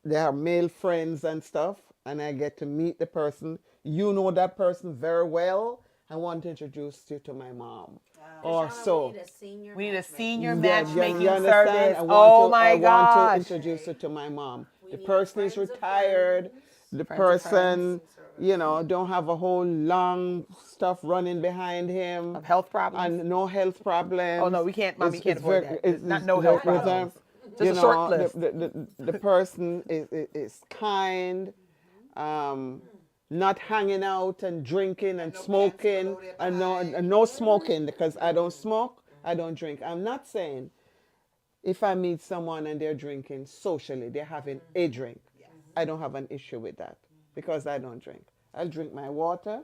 there are male friends and stuff, and I get to meet the person. You know that person very well. I want to introduce you to my mom. Or Shauna, so. we need a senior We need a matchmaker. senior Yeah, matchmaking you understand? service. I Oh want my I want gosh. to introduce you to my mom. We The need person is friends of retired. friends. The Friends of person, friends. don't have a whole long stuff running behind him. Of health problems. And no health problems. Oh no, we can't, Mom. We can't afford that. It's Not no health with problems. them, Just a short list. The person is kind, not hanging out and drinking and no smoking, pants below their and behind. no smoking, because I don't smoke, I don't drink. I'm not saying if I meet someone and they're drinking socially, they're having a drink, I don't have an issue with that because I don't drink. I'll drink my water,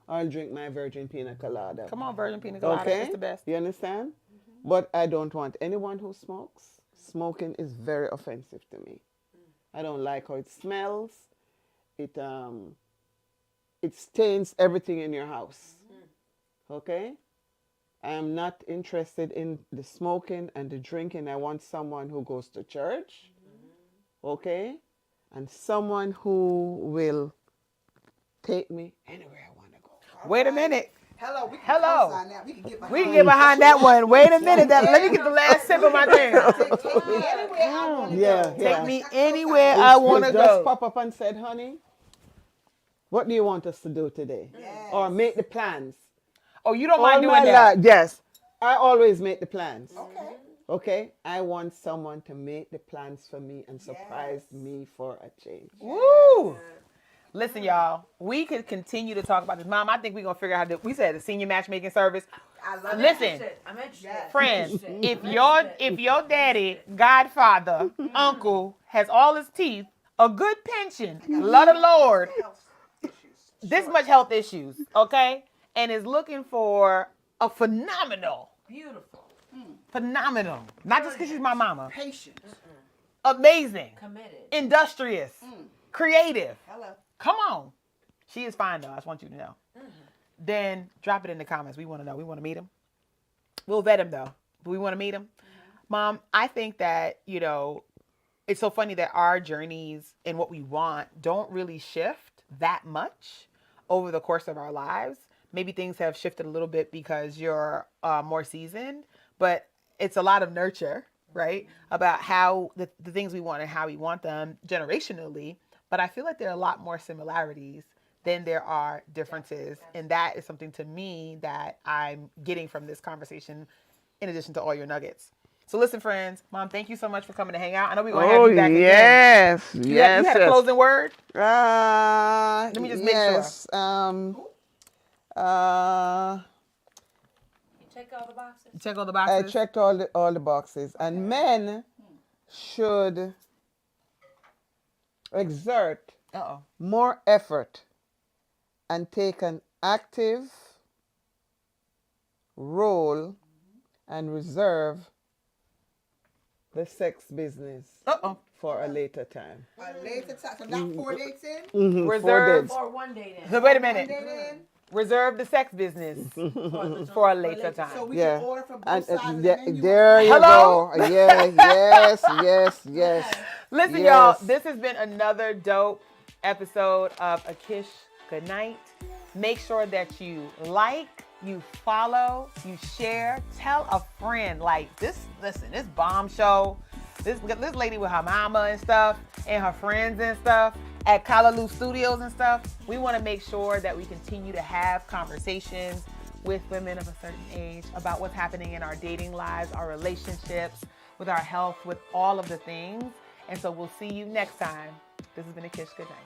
or I'll drink my virgin pina colada. Come on, virgin pina colada. Okay? It's the best. You understand? But I don't want anyone who smokes. Smoking is very offensive to me. I don't like how it smells. It stains everything in your house. Okay? I am not interested in the smoking and the drinking. I want someone who goes to church. Okay? And someone who will take me anywhere I want to go. Wait a minute. Hello. We can Hello. co-sign that. We can get behind We can get behind that one. Wait a minute. Let me get the last sip of my drink. Take me anywhere I want to Yeah, go. yeah. Take me I anywhere co-sign I that. want to Just go. pop up and said, honey, what do you want us to do today? Yes. Or make the plans. Oh, you don't All mind my doing that? life, yes. I always make the plans. Okay. Okay? I want someone to make the plans for me and surprise Yes. me for a change. Woo! Listen, y'all, we could continue to talk about this. Mom, I think we're going to figure out how to, we said the senior matchmaking service. I love Listen, I'm interested. Yes. friends, I'm if interested. your daddy, godfather, uncle has all his teeth, a good pension, love the Lord, health issues. this Sure. much health issues, okay, and is looking for a phenomenal, not just because she's my mama, Patient. amazing, Committed. industrious, creative. Hello. Come on. She is fine, though. I just want you to know. Then drop it in the comments. We want to know. We want to meet him. We'll vet him, though. But we want to meet him. Mom, I think that, it's so funny that our journeys and what we want don't really shift that much over the course of our lives. Maybe things have shifted a little bit because you're more seasoned, but it's a lot of nurture, right? About how the things we want and how we want them generationally. But I feel like there are a lot more similarities than there are differences. And that is something to me that I'm getting from this conversation in addition to all your nuggets. So listen, friends, Mom, thank you so much for coming to hang out. I know we're going to have you back again. yes. You had a closing word? Let me just make sure. You check all the boxes. You check all the I boxes? checked all the boxes. And men should exert more effort and take an active role and reserve the sex business for a later time. A later time. So not 4 dates in. Reserve. Or 1 day in. So wait a 1 minute. date in. Reserve the sex business for a later time. So we should order from both sides of the menu. There you Hello? go. Yeah, yes. Listen, Yes. y'all, this has been another dope episode of A Kish Goodnight. Make sure that you like, you follow, you share, tell a friend. Like this bomb show, this lady with her mama and stuff, and her friends and stuff at Callaloo Studios and stuff. We want to make sure that we continue to have conversations with women of a certain age about what's happening in our dating lives, our relationships, with our health, with all of the things. And so we'll see you next time. This has been A Kish Goodnight.